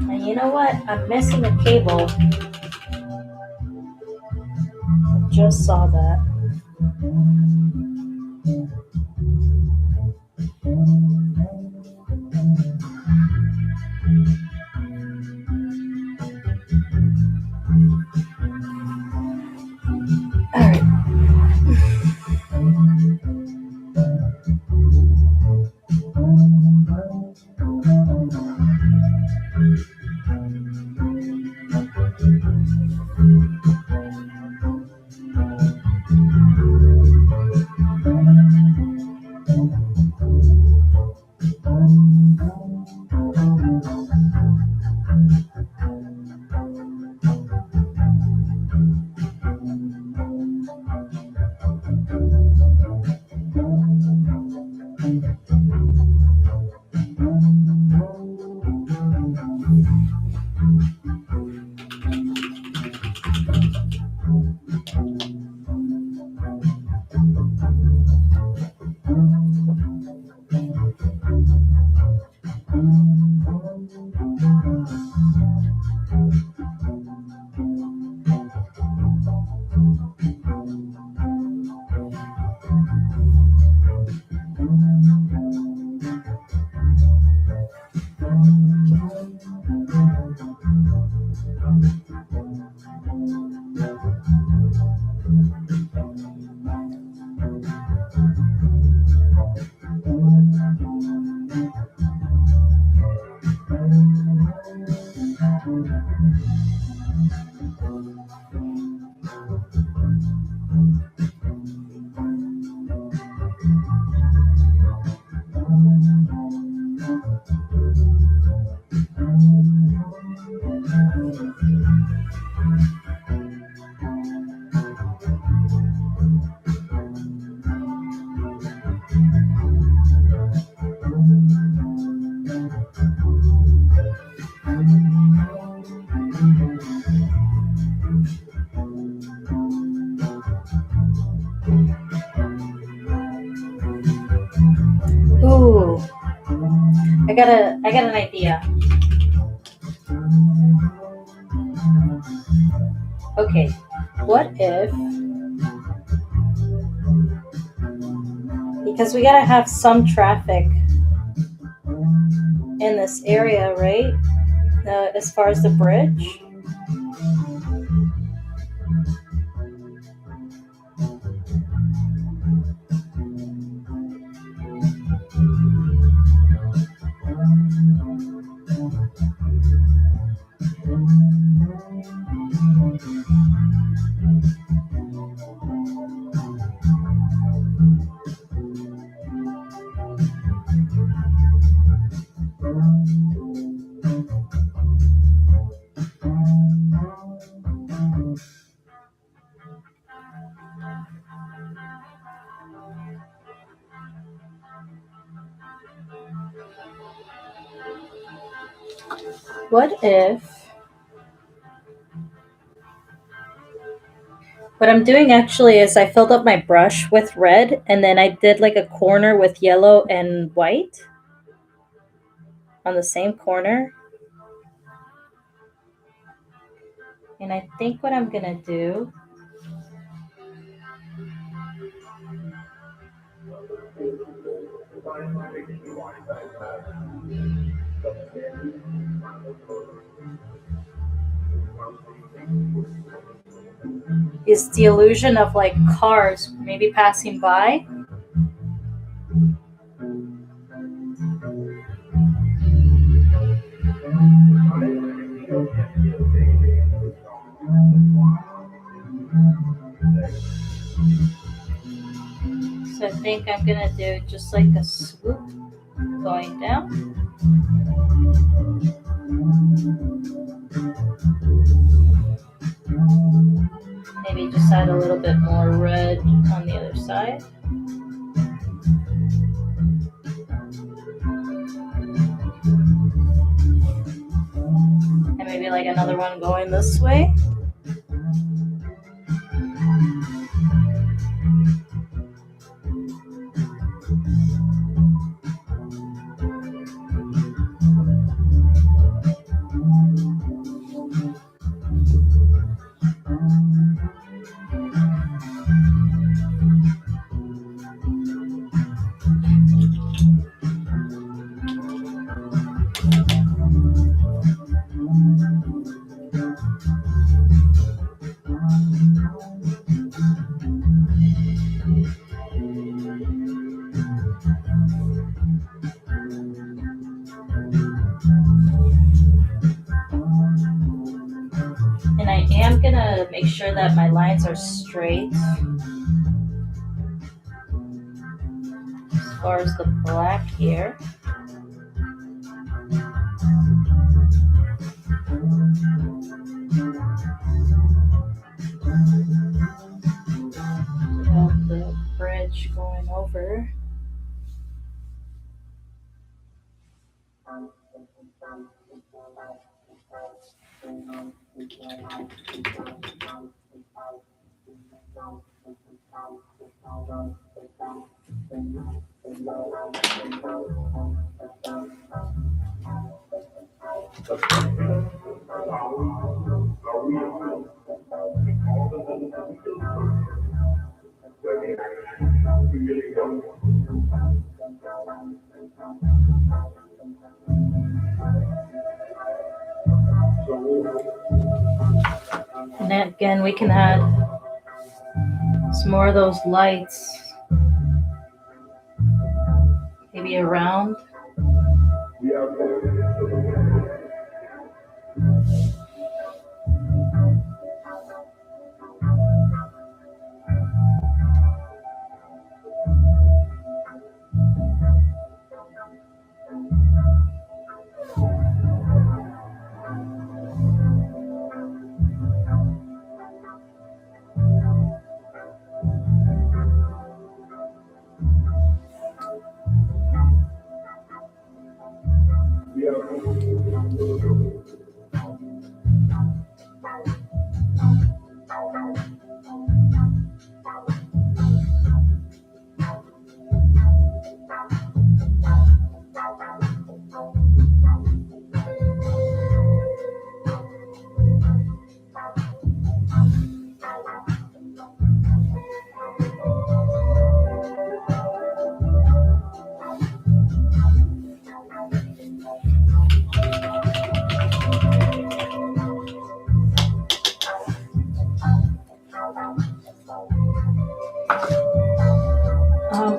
And you know what? I'm missing a cable. I just saw that. All right. Ooh, I got an idea. Okay, what if, because we gotta have some traffic in this area, right? As far as the bridge. What if, what I'm doing actually is I filled up my brush with red and then I did like a corner with yellow and white on the same corner. And I think what I'm gonna do is the illusion of like cars maybe passing by. So I think I'm gonna do just like a swoop going down. Maybe just add a little bit more red on the other side. And maybe like another one going this way. And I am gonna make sure that my lines are straight as far as the black here. We have the bridge going over. And then again, we can add some more of those lights, maybe around.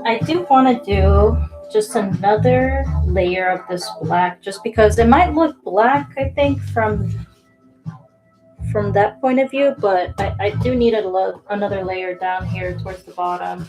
I do want to do just another layer of this black, just because it might look black, I think, from that point of view, but I do need another layer down here towards the bottom.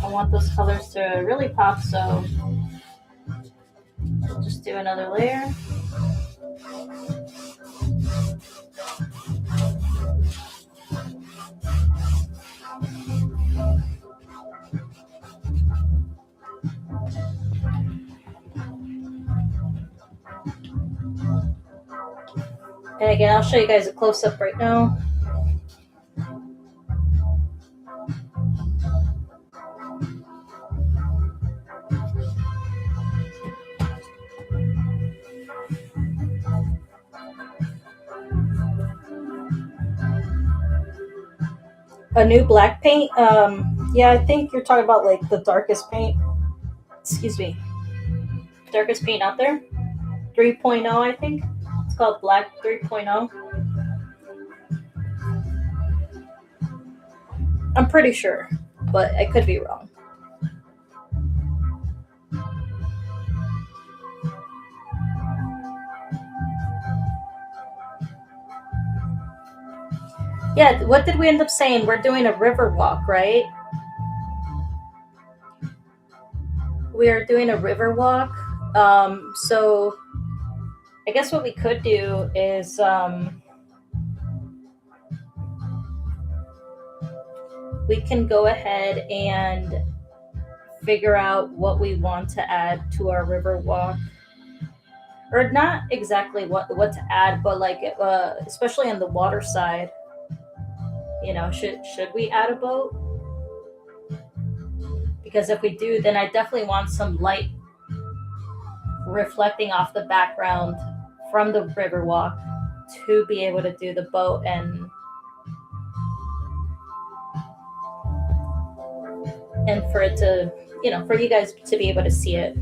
I want those colors to really pop, so I'll just do another layer. And again, I'll show you guys a close-up right now. A new black paint? Yeah, I think you're talking about like the darkest paint. Excuse me. Darkest paint out there. 3.0, I think. It's called Black 3.0. I'm pretty sure, but I could be wrong. Yeah, what did we end up saying? We're doing a river walk, right? We are doing a river walk. So I guess what we could do is we can go ahead and figure out what we want to add to our river walk, or not exactly what to add, but like especially on the water side, you know, should we add a boat? Because if we do, then I definitely want some light reflecting off the background from the river walk to be able to do the boat and for it to, you know, for you guys to be able to see it.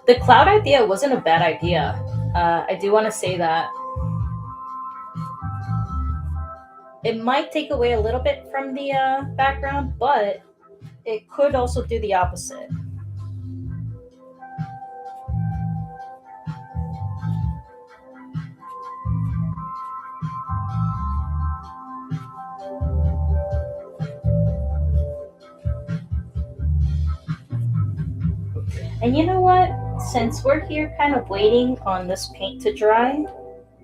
The cloud idea wasn't a bad idea. I do want to say that. It might take away a little bit from the background, but it could also do the opposite. And you know what? Since we're here kind of waiting on this paint to dry,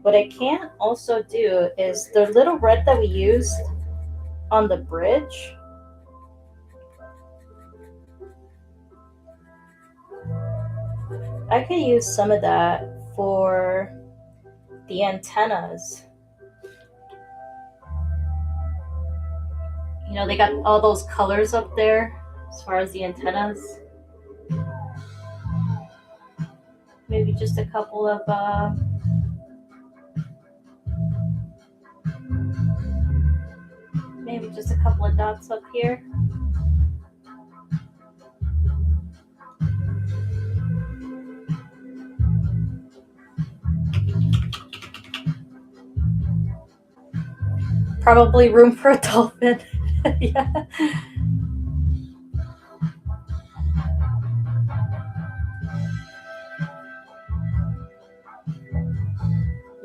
what I can also do is the little red that we used on the bridge. I could use some of that for the antennas. You know, they got all those colors up there as far as the antennas. Maybe just a couple of dots up here. Probably room for a dolphin. Yeah.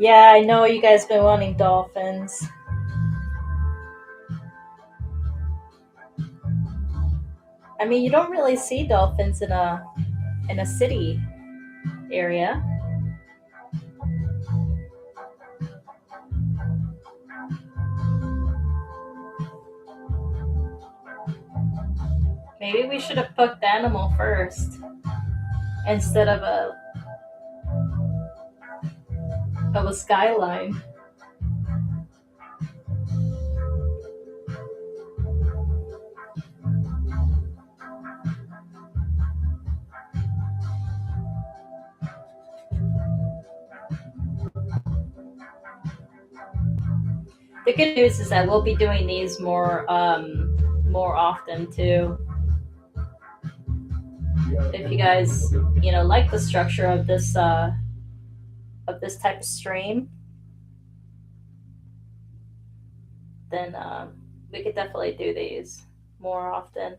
Yeah, I know you guys been wanting dolphins. I mean, you don't really see dolphins in a city area. Maybe we should have picked the animal first instead of a skyline. The good news is that we'll be doing these more often too. If you guys like the structure of this type of stream, then we could definitely do these more often.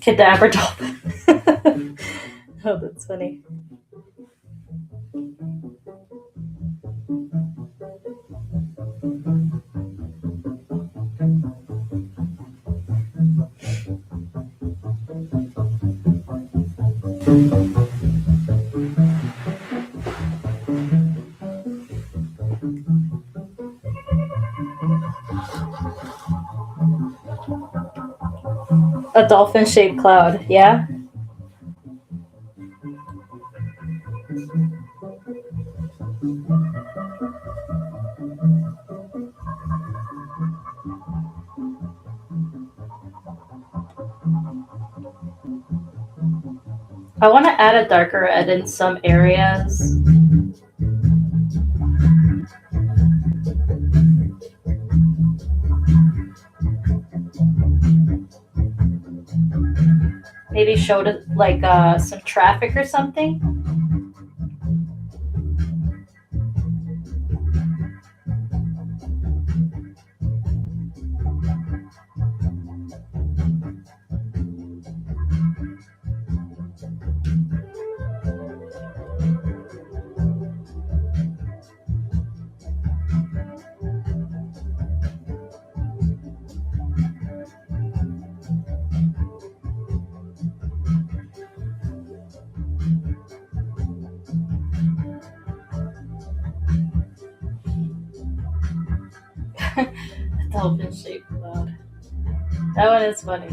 Cadaver dolphin. Oh, that's funny. A dolphin shaped cloud, yeah? I want to add a darker red in some areas. Maybe show it like some traffic or something. Dolphin shaped cloud. That one is funny.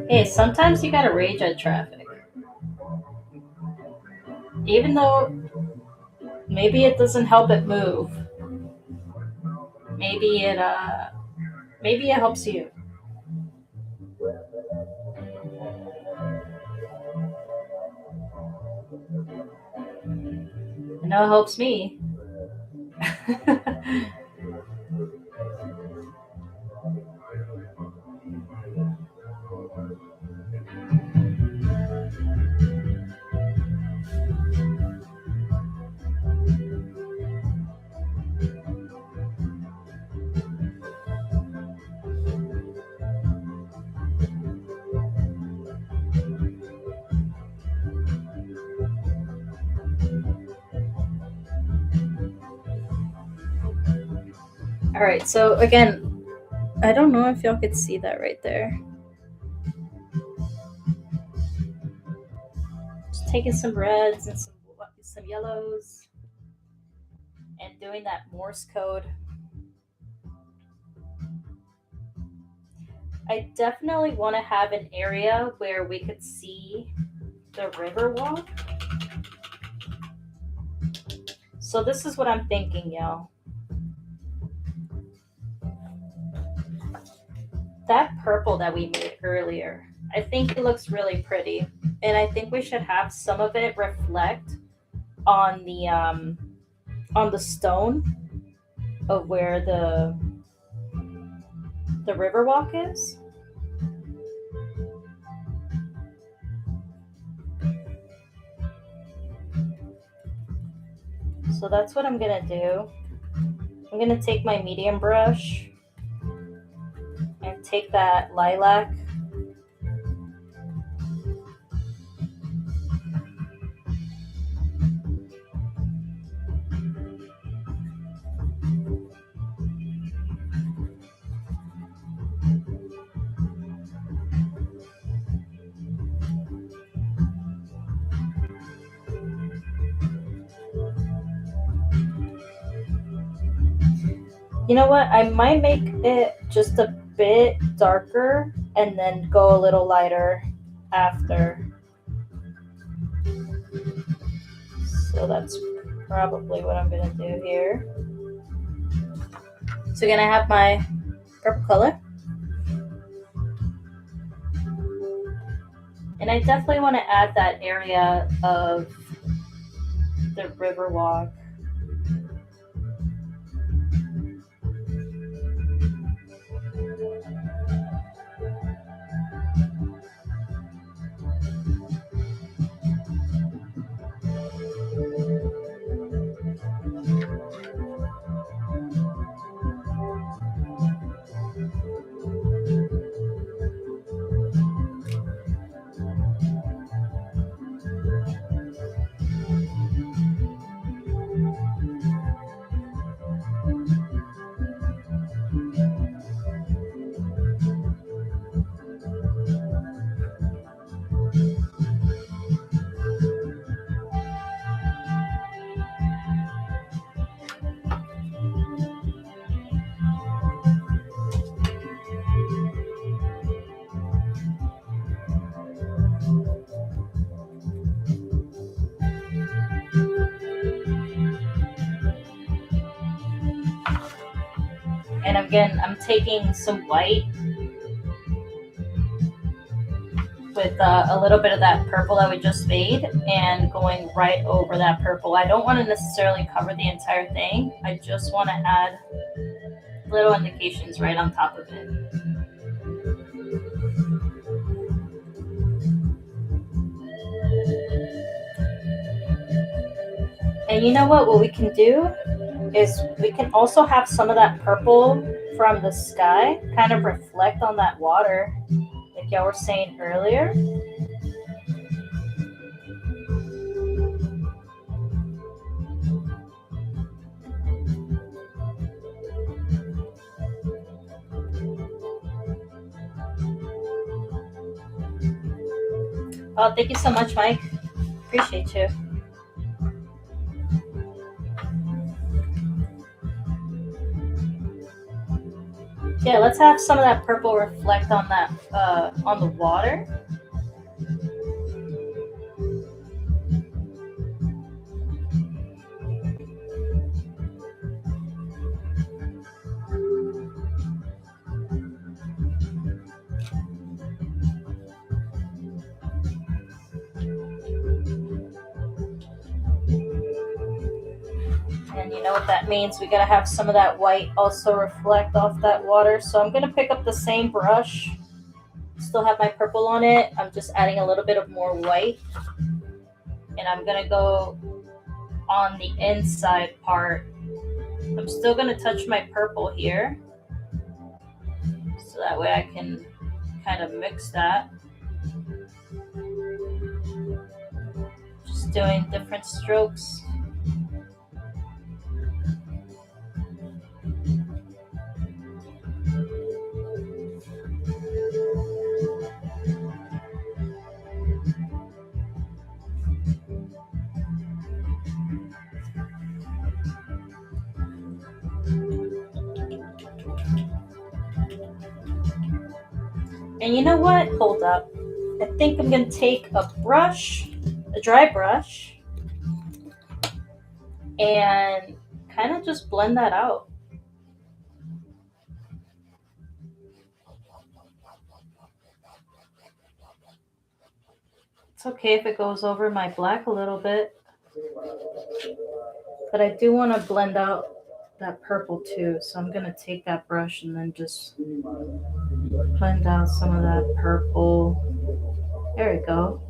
Hey, sometimes you gotta rage at traffic. Even though maybe it doesn't help it move. Maybe it helps you. I know it helps me. All right, so again, I don't know if y'all could see that right there. Just taking some reds and some yellows and doing that Morse code. I definitely want to have an area where we could see the river walk. So this is what I'm thinking, y'all. That purple that we made earlier, I think it looks really pretty, and I think we should have some of it reflect on the stone of where the river walk is. So that's what I'm gonna do. I'm gonna take my medium brush and take that lilac. You know what? I might make it just a bit darker and then go a little lighter after. So that's probably what I'm gonna do here. So I'm gonna have my purple color. And I definitely want to add that area of the river walk. And again, I'm taking some white with a little bit of that purple that we just made and going right over that purple. I don't want to necessarily cover the entire thing. I just want to add little indications right on top of it. And you know what? What we can do is we can also have some of that purple from the sky kind of reflect on that water, like y'all were saying earlier. Oh, thank you so much, Mike. Appreciate you. Yeah, let's have some of that purple reflect on that on the water. And you know what that means? We gotta have some of that white also reflect off that water. So I'm gonna pick up the same brush, still have my purple on it. I'm just adding a little bit of more white. And I'm gonna go on the inside part. I'm still gonna touch my purple here. So that way I can kind of mix that. Just doing different strokes. And you know what? Hold up. I think I'm going to take a brush, a dry brush, and kind of just blend that out. It's okay if it goes over my black a little bit, but I do want to blend out that purple too. So I'm gonna take that brush and then just blend out some of that purple. There we go.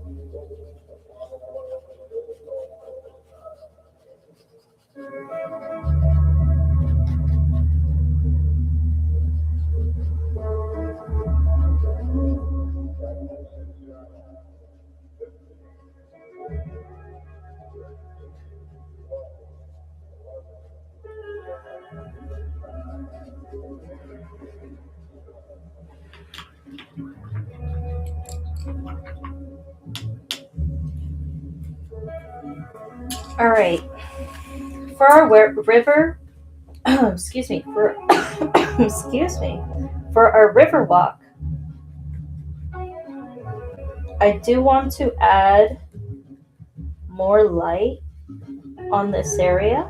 All right. For our river, excuse me, for excuse me, for our river walk, I do want to add more light on this area.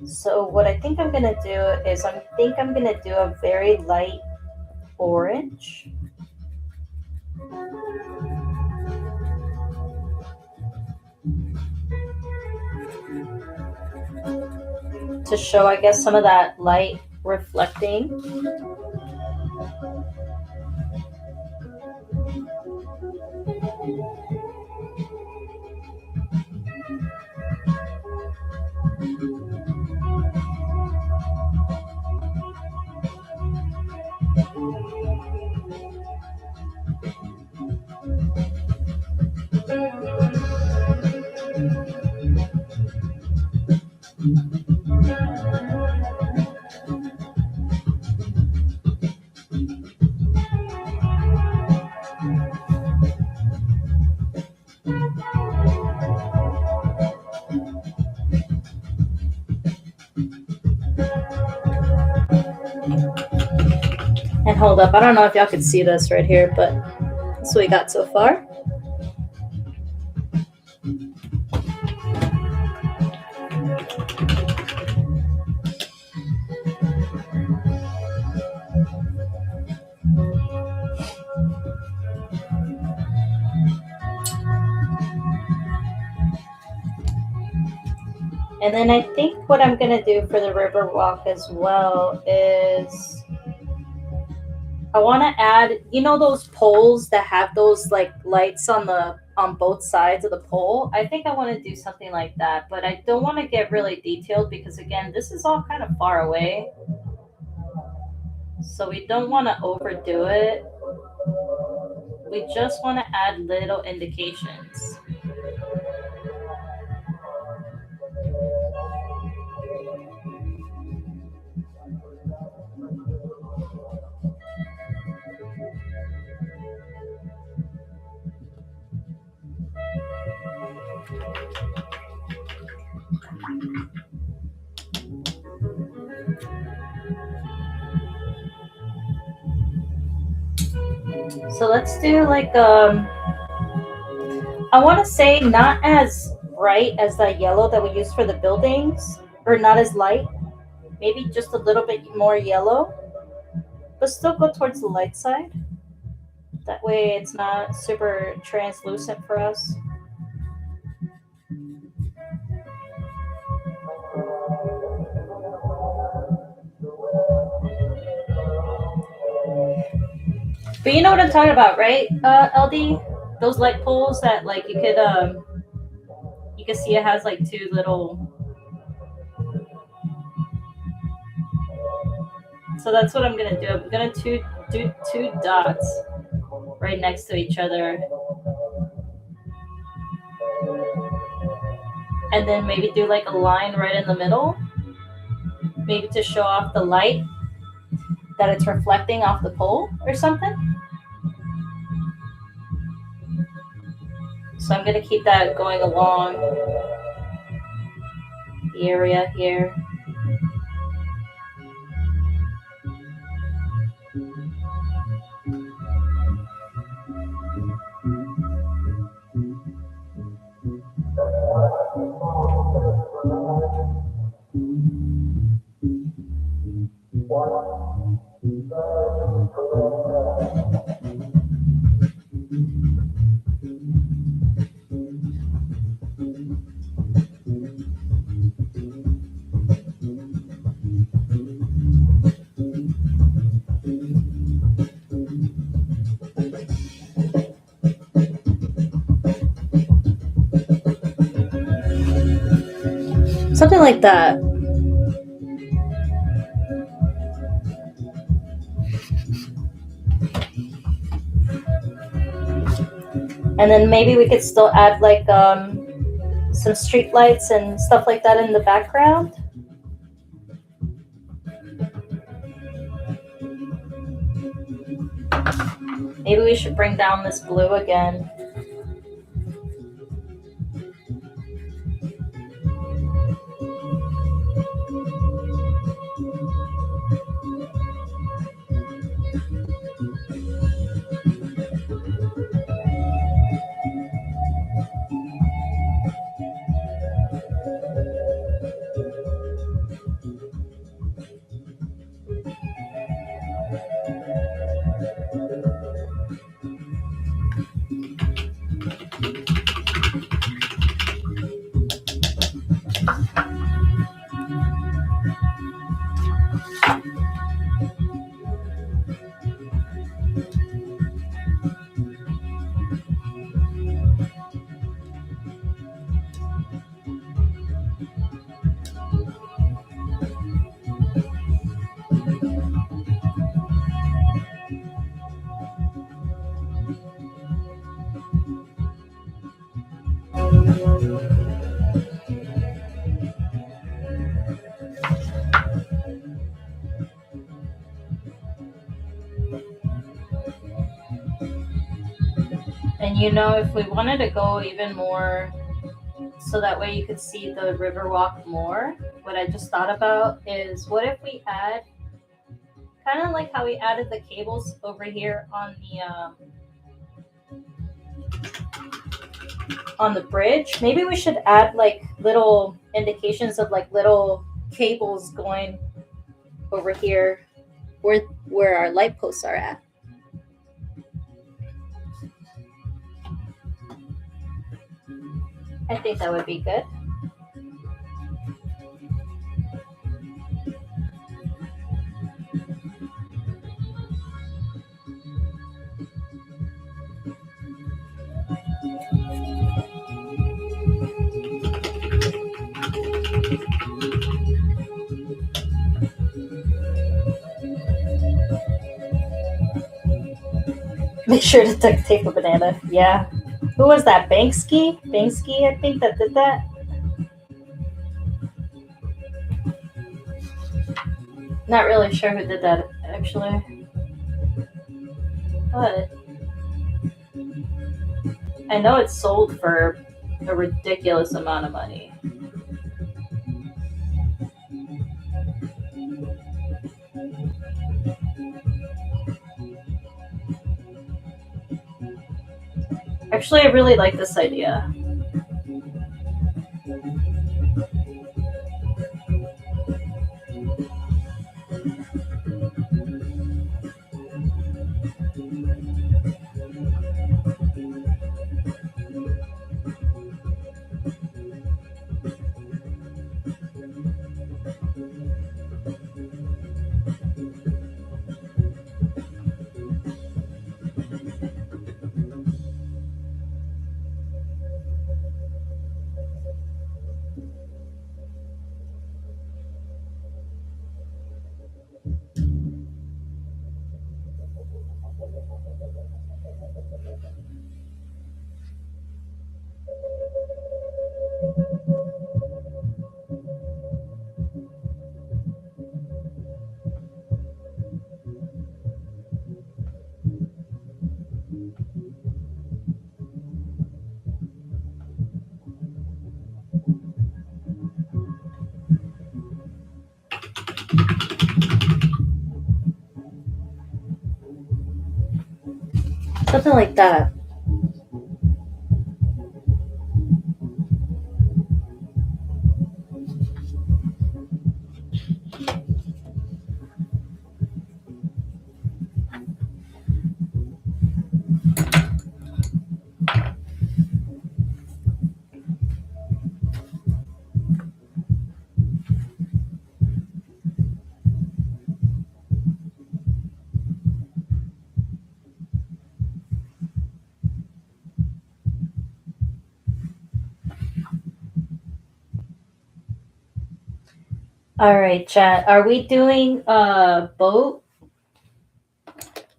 So what I think I'm gonna do is I'm gonna do a very light orange. To show, I guess, some of that light reflecting. And hold up, I don't know if y'all can see this right here, but that's what we got so far. And then I think what I'm gonna do for the river walk as well is I want to add, you know, those poles that have those like lights on both sides of the pole. I think I want to do something like that, but I don't want to get really detailed because again, this is all kind of far away. So we don't want to overdo it. We just want to add little indications. So let's do like I want to say not as bright as that yellow that we use for the buildings, or not as light. Maybe just a little bit more yellow, but still go towards the light side. That way it's not super translucent for us. But you know what I'm talking about, right, LD? Those light poles that like you could see it has like two little. So that's what I'm gonna do. I'm gonna do two dots right next to each other, and then maybe do like a line right in the middle, maybe to show off the light that it's reflecting off the pole or something. So I'm going to keep that going along the area here. Something like that. And then maybe we could still add like some street lights and stuff like that in the background. Maybe we should bring down this blue again. And if we wanted to go even more, so that way you could see the Riverwalk more, what I just thought about is, what if we add, kind of like how we added the cables over here on the bridge. Maybe we should add like little indications of like little cables going over here where our light posts are at. I think that would be good. Make sure to duct tape a banana. Yeah. Who was that? Banksy? Banksy, I think, that did that. Not really sure who did that, actually. But I know it sold for a ridiculous amount of money. Actually, I really like this idea. Something like that. All right, chat. Are we doing a boat?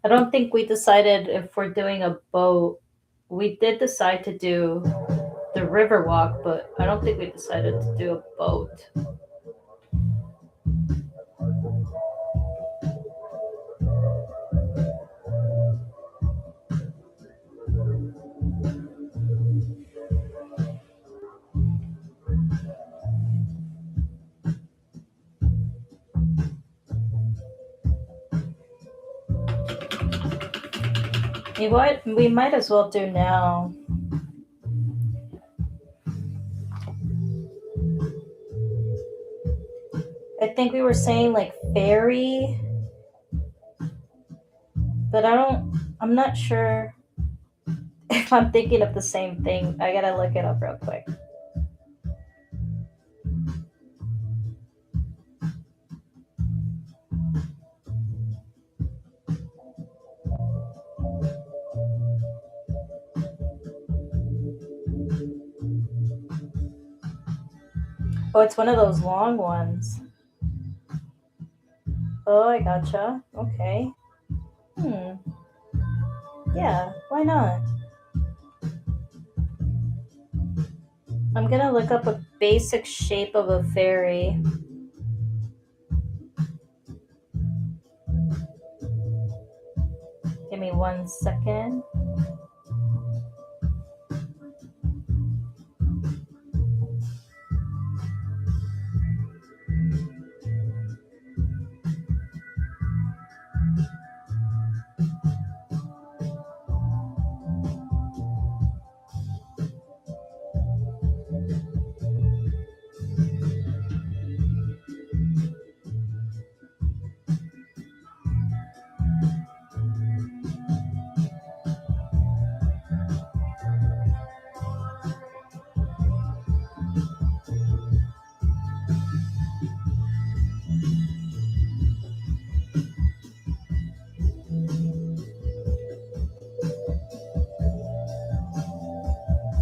I don't think we decided if we're doing a boat. We did decide to do the river walk, but I don't think we decided to do a boat. What we might as well do now. I think we were saying like ferry, but I'm not sure if I'm thinking of the same thing. I gotta look it up real quick. Oh, it's one of those long ones. Oh, I gotcha. Okay. Yeah, why not? I'm gonna look up a basic shape of a ferry. Give me 1 second.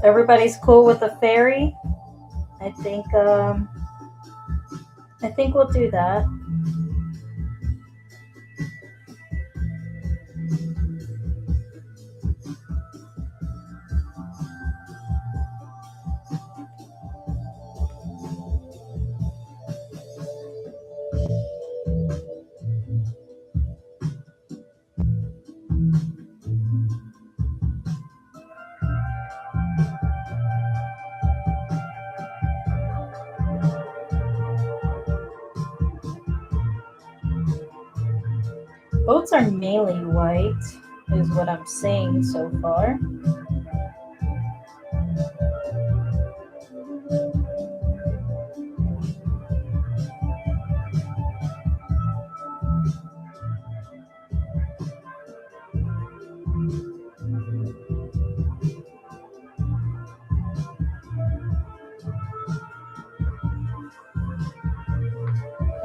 Everybody's cool with the ferry? I think we'll do that. Boats are mainly white, is what I'm seeing so far.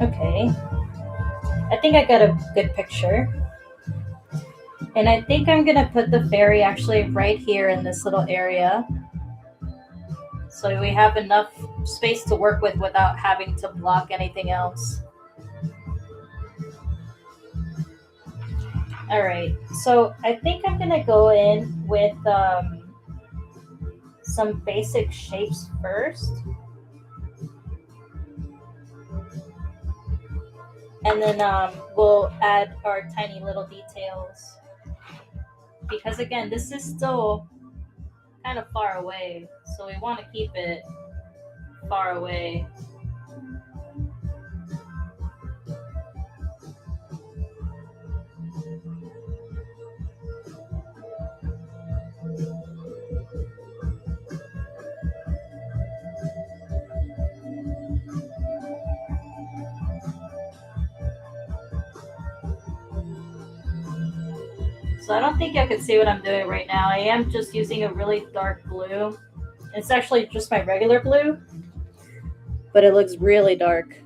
Okay. I think I got a good picture. And I think I'm gonna put the ferry actually right here in this little area. So we have enough space to work with without having to block anything else. All right. So I think I'm gonna go in with some basic shapes first. And then we'll add our tiny little details. Because again, this is still kind of far away. So we want to keep it far away. So I don't think you can see what I'm doing right now. I am just using a really dark blue. It's actually just my regular blue, but it looks really dark.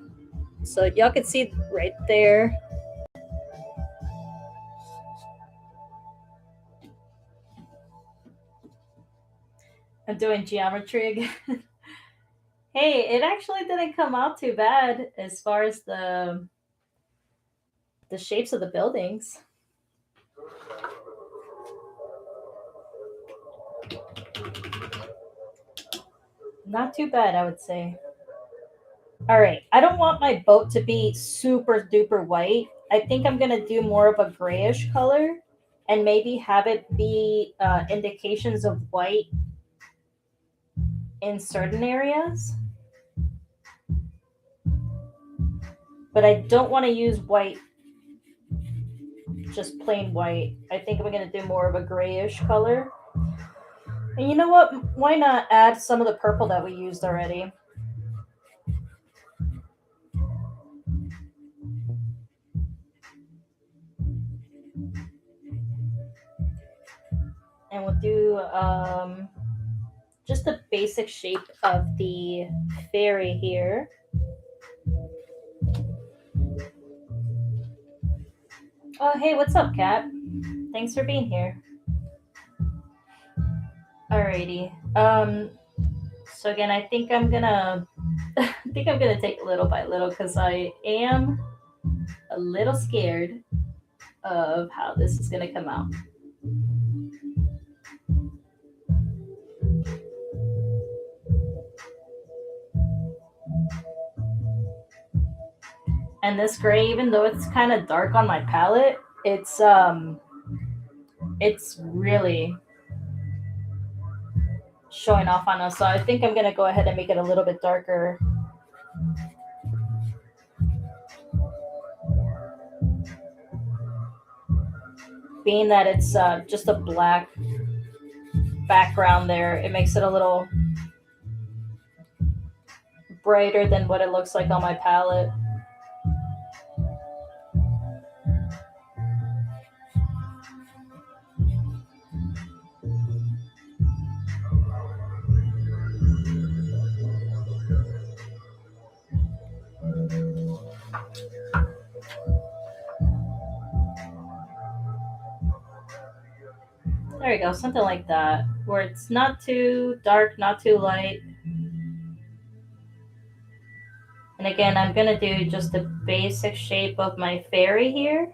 So y'all can see right there. I'm doing geometry again. Hey, it actually didn't come out too bad as far as the shapes of the buildings. Not too bad, I would say. All right, I don't want my boat to be super duper white. I think I'm gonna do more of a grayish color, and maybe have it be indications of white in certain areas. But I don't want to use white, just plain white. I think I'm gonna do more of a grayish color. And you know what? Why not add some of the purple that we used already? And we'll do just the basic shape of the fairy here. Oh, hey, what's up, Kat? Thanks for being here. Alrighty. So again, I think I'm gonna, I think I'm gonna take little by little because I am a little scared of how this is gonna come out. And this gray, even though it's kind of dark on my palette, it's really showing off on us. So I think I'm gonna go ahead and make it a little bit darker. Being that it's just a black background there, it makes it a little brighter than what it looks like on my palette. There you go, something like that, where it's not too dark, not too light. And again, I'm gonna do just the basic shape of my fairy here.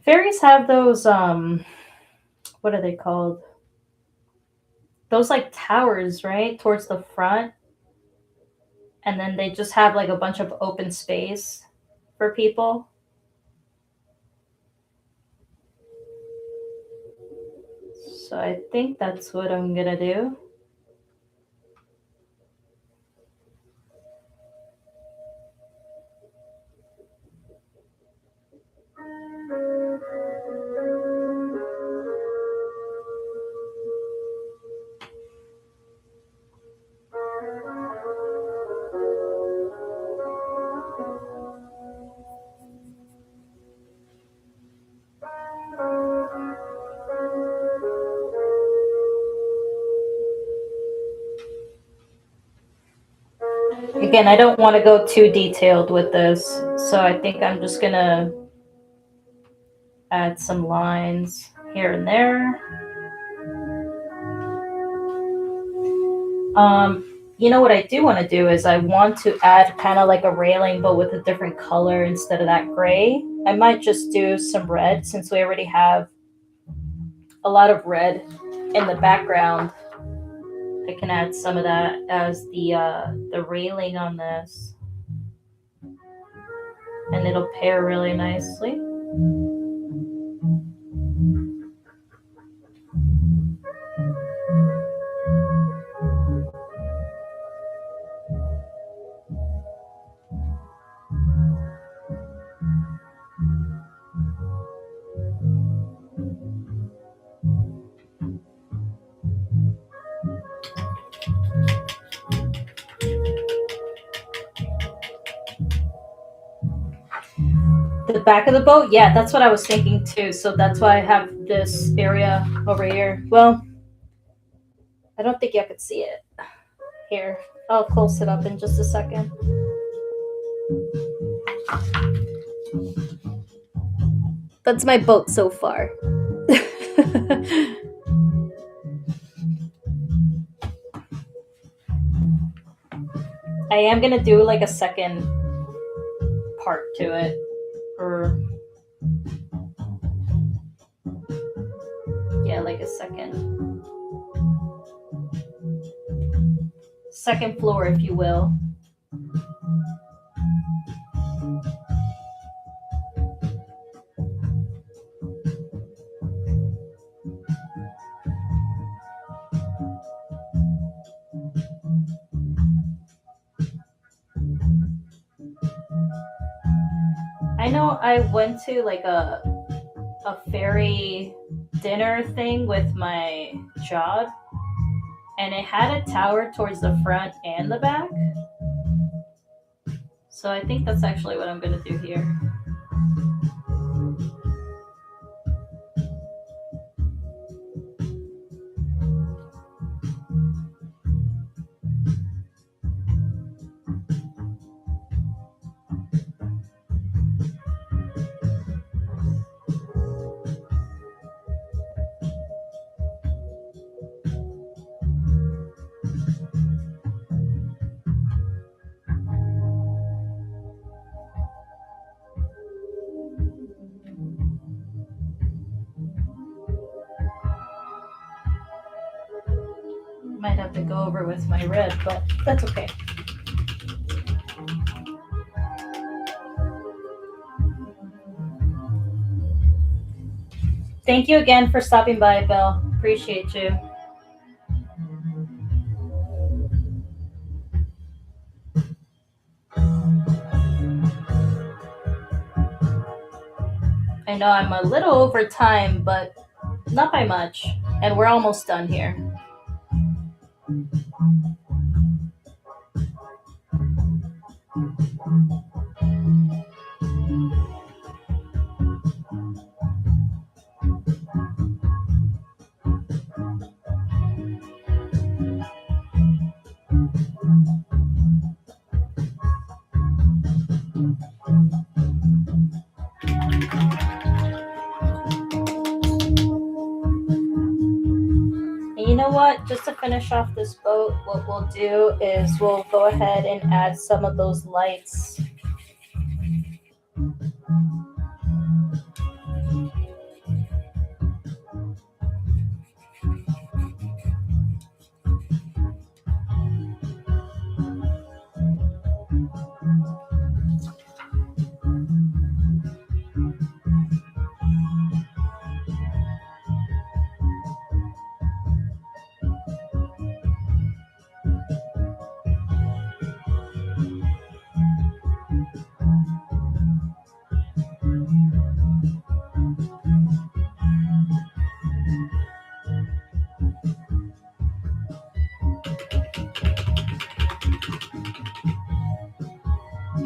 Fairies have those what are they called? Those like towers, right? Towards the front. And then they just have like a bunch of open space for people. So I think that's what I'm gonna do. Again, I don't want to go too detailed with this, so I think I'm just gonna add some lines here and there. You know what I do want to do is I want to add kind of like a railing, but with a different color instead of that gray. I might just do some red since we already have a lot of red in the background. I can add some of that as the railing on this, and it'll pair really nicely. The back of the boat, yeah, that's what I was thinking too. So that's why I have this area over here. Well, I don't think you could see it. Here, I'll close it up in just a second. That's my boat so far. I am gonna do like a second part to it, or yeah, like a second floor, if you will. I know I went to like a fairy dinner thing with my job, and it had a tower towards the front and the back. So I think that's actually what I'm gonna do here. Might have to go over with my red, but that's okay. Thank you again for stopping by, Bill. Appreciate you. I know I'm a little over time, but not by much. And we're almost done here. And you know what? Just to finish off this boat, what we'll do is we'll go ahead and add some of those lights.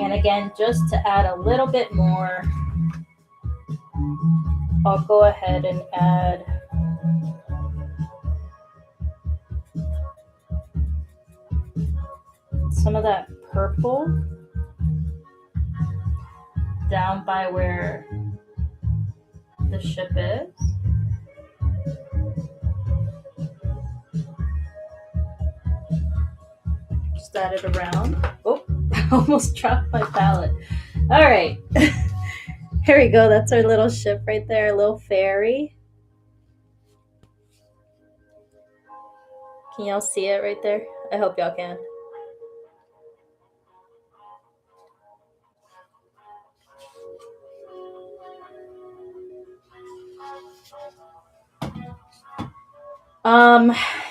And again, just to add a little bit more, I'll go ahead and add some of that purple down by where the ship is. Just add it around. Oh, I almost dropped my palette. All right. Here we go. That's our little ship right there, a little ferry. Can y'all see it right there? I hope y'all can.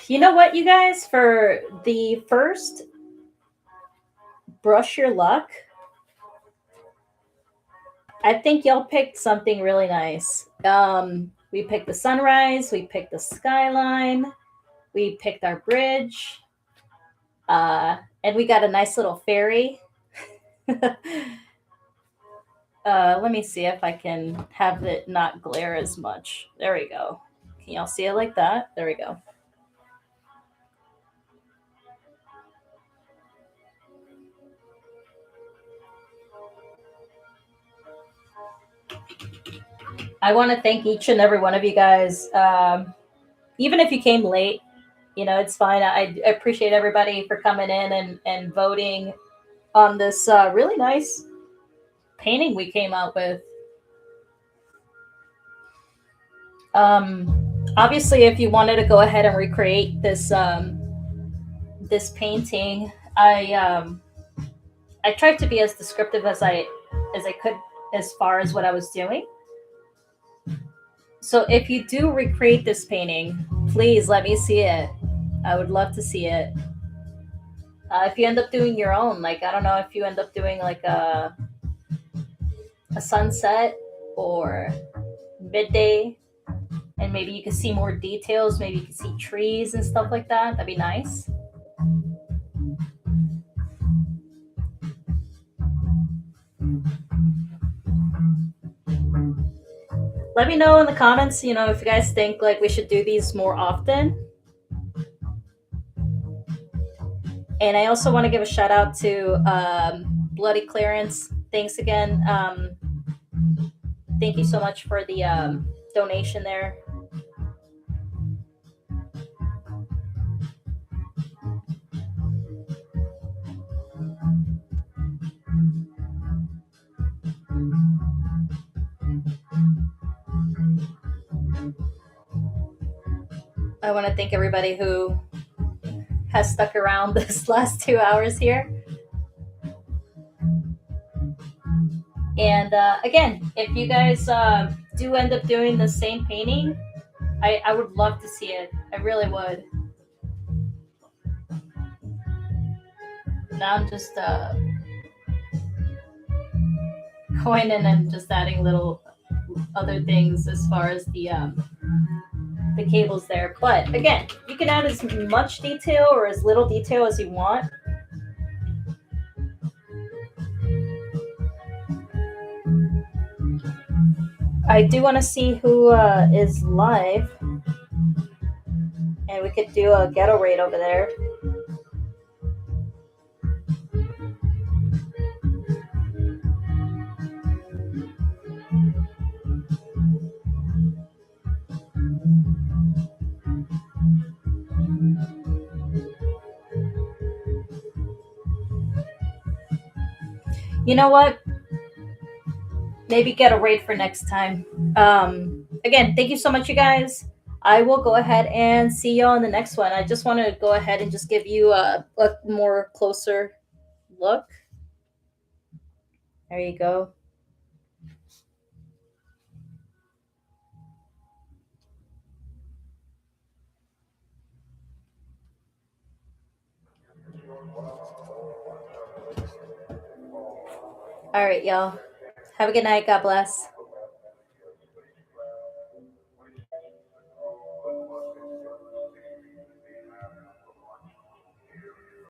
You know what, you guys? For the first brush your luck, I think y'all picked something really nice. We picked the sunrise, we picked the skyline, we picked our bridge, and we got a nice little ferry. Let me see if I can have it not glare as much. There we go. Can y'all see it like that? There we go. I want to thank each and every one of you guys. Even if you came late, it's fine. I appreciate everybody for coming in and voting on this really nice painting we came out with. Obviously, if you wanted to go ahead and recreate this painting, I tried to be as descriptive as I could as far as what I was doing. So if you do recreate this painting, please let me see it. I would love to see it. If you end up doing your own, like I don't know if you end up doing like a sunset or midday, and maybe you can see more details. Maybe you can see trees and stuff like that. That'd be nice. Let me know in the comments, if you guys think like we should do these more often. And I also want to give a shout out to Bloody Clearance. Thanks again. Thank you so much for the donation there. I want to thank everybody who has stuck around this last 2 hours here. And again, if you guys do end up doing the same painting, I would love to see it. I really would. Now I'm just going in and just adding little other things as far as the cables there. But again, you can add as much detail or as little detail as you want. I do want to see who is live, and we could do a ghetto raid over there. You know what? Maybe get a raid for next time. Again, thank you so much, you guys. I will go ahead and see you on the next one. I just want to go ahead and just give you a more closer look. There you go. All right, y'all. Have a good night. God bless.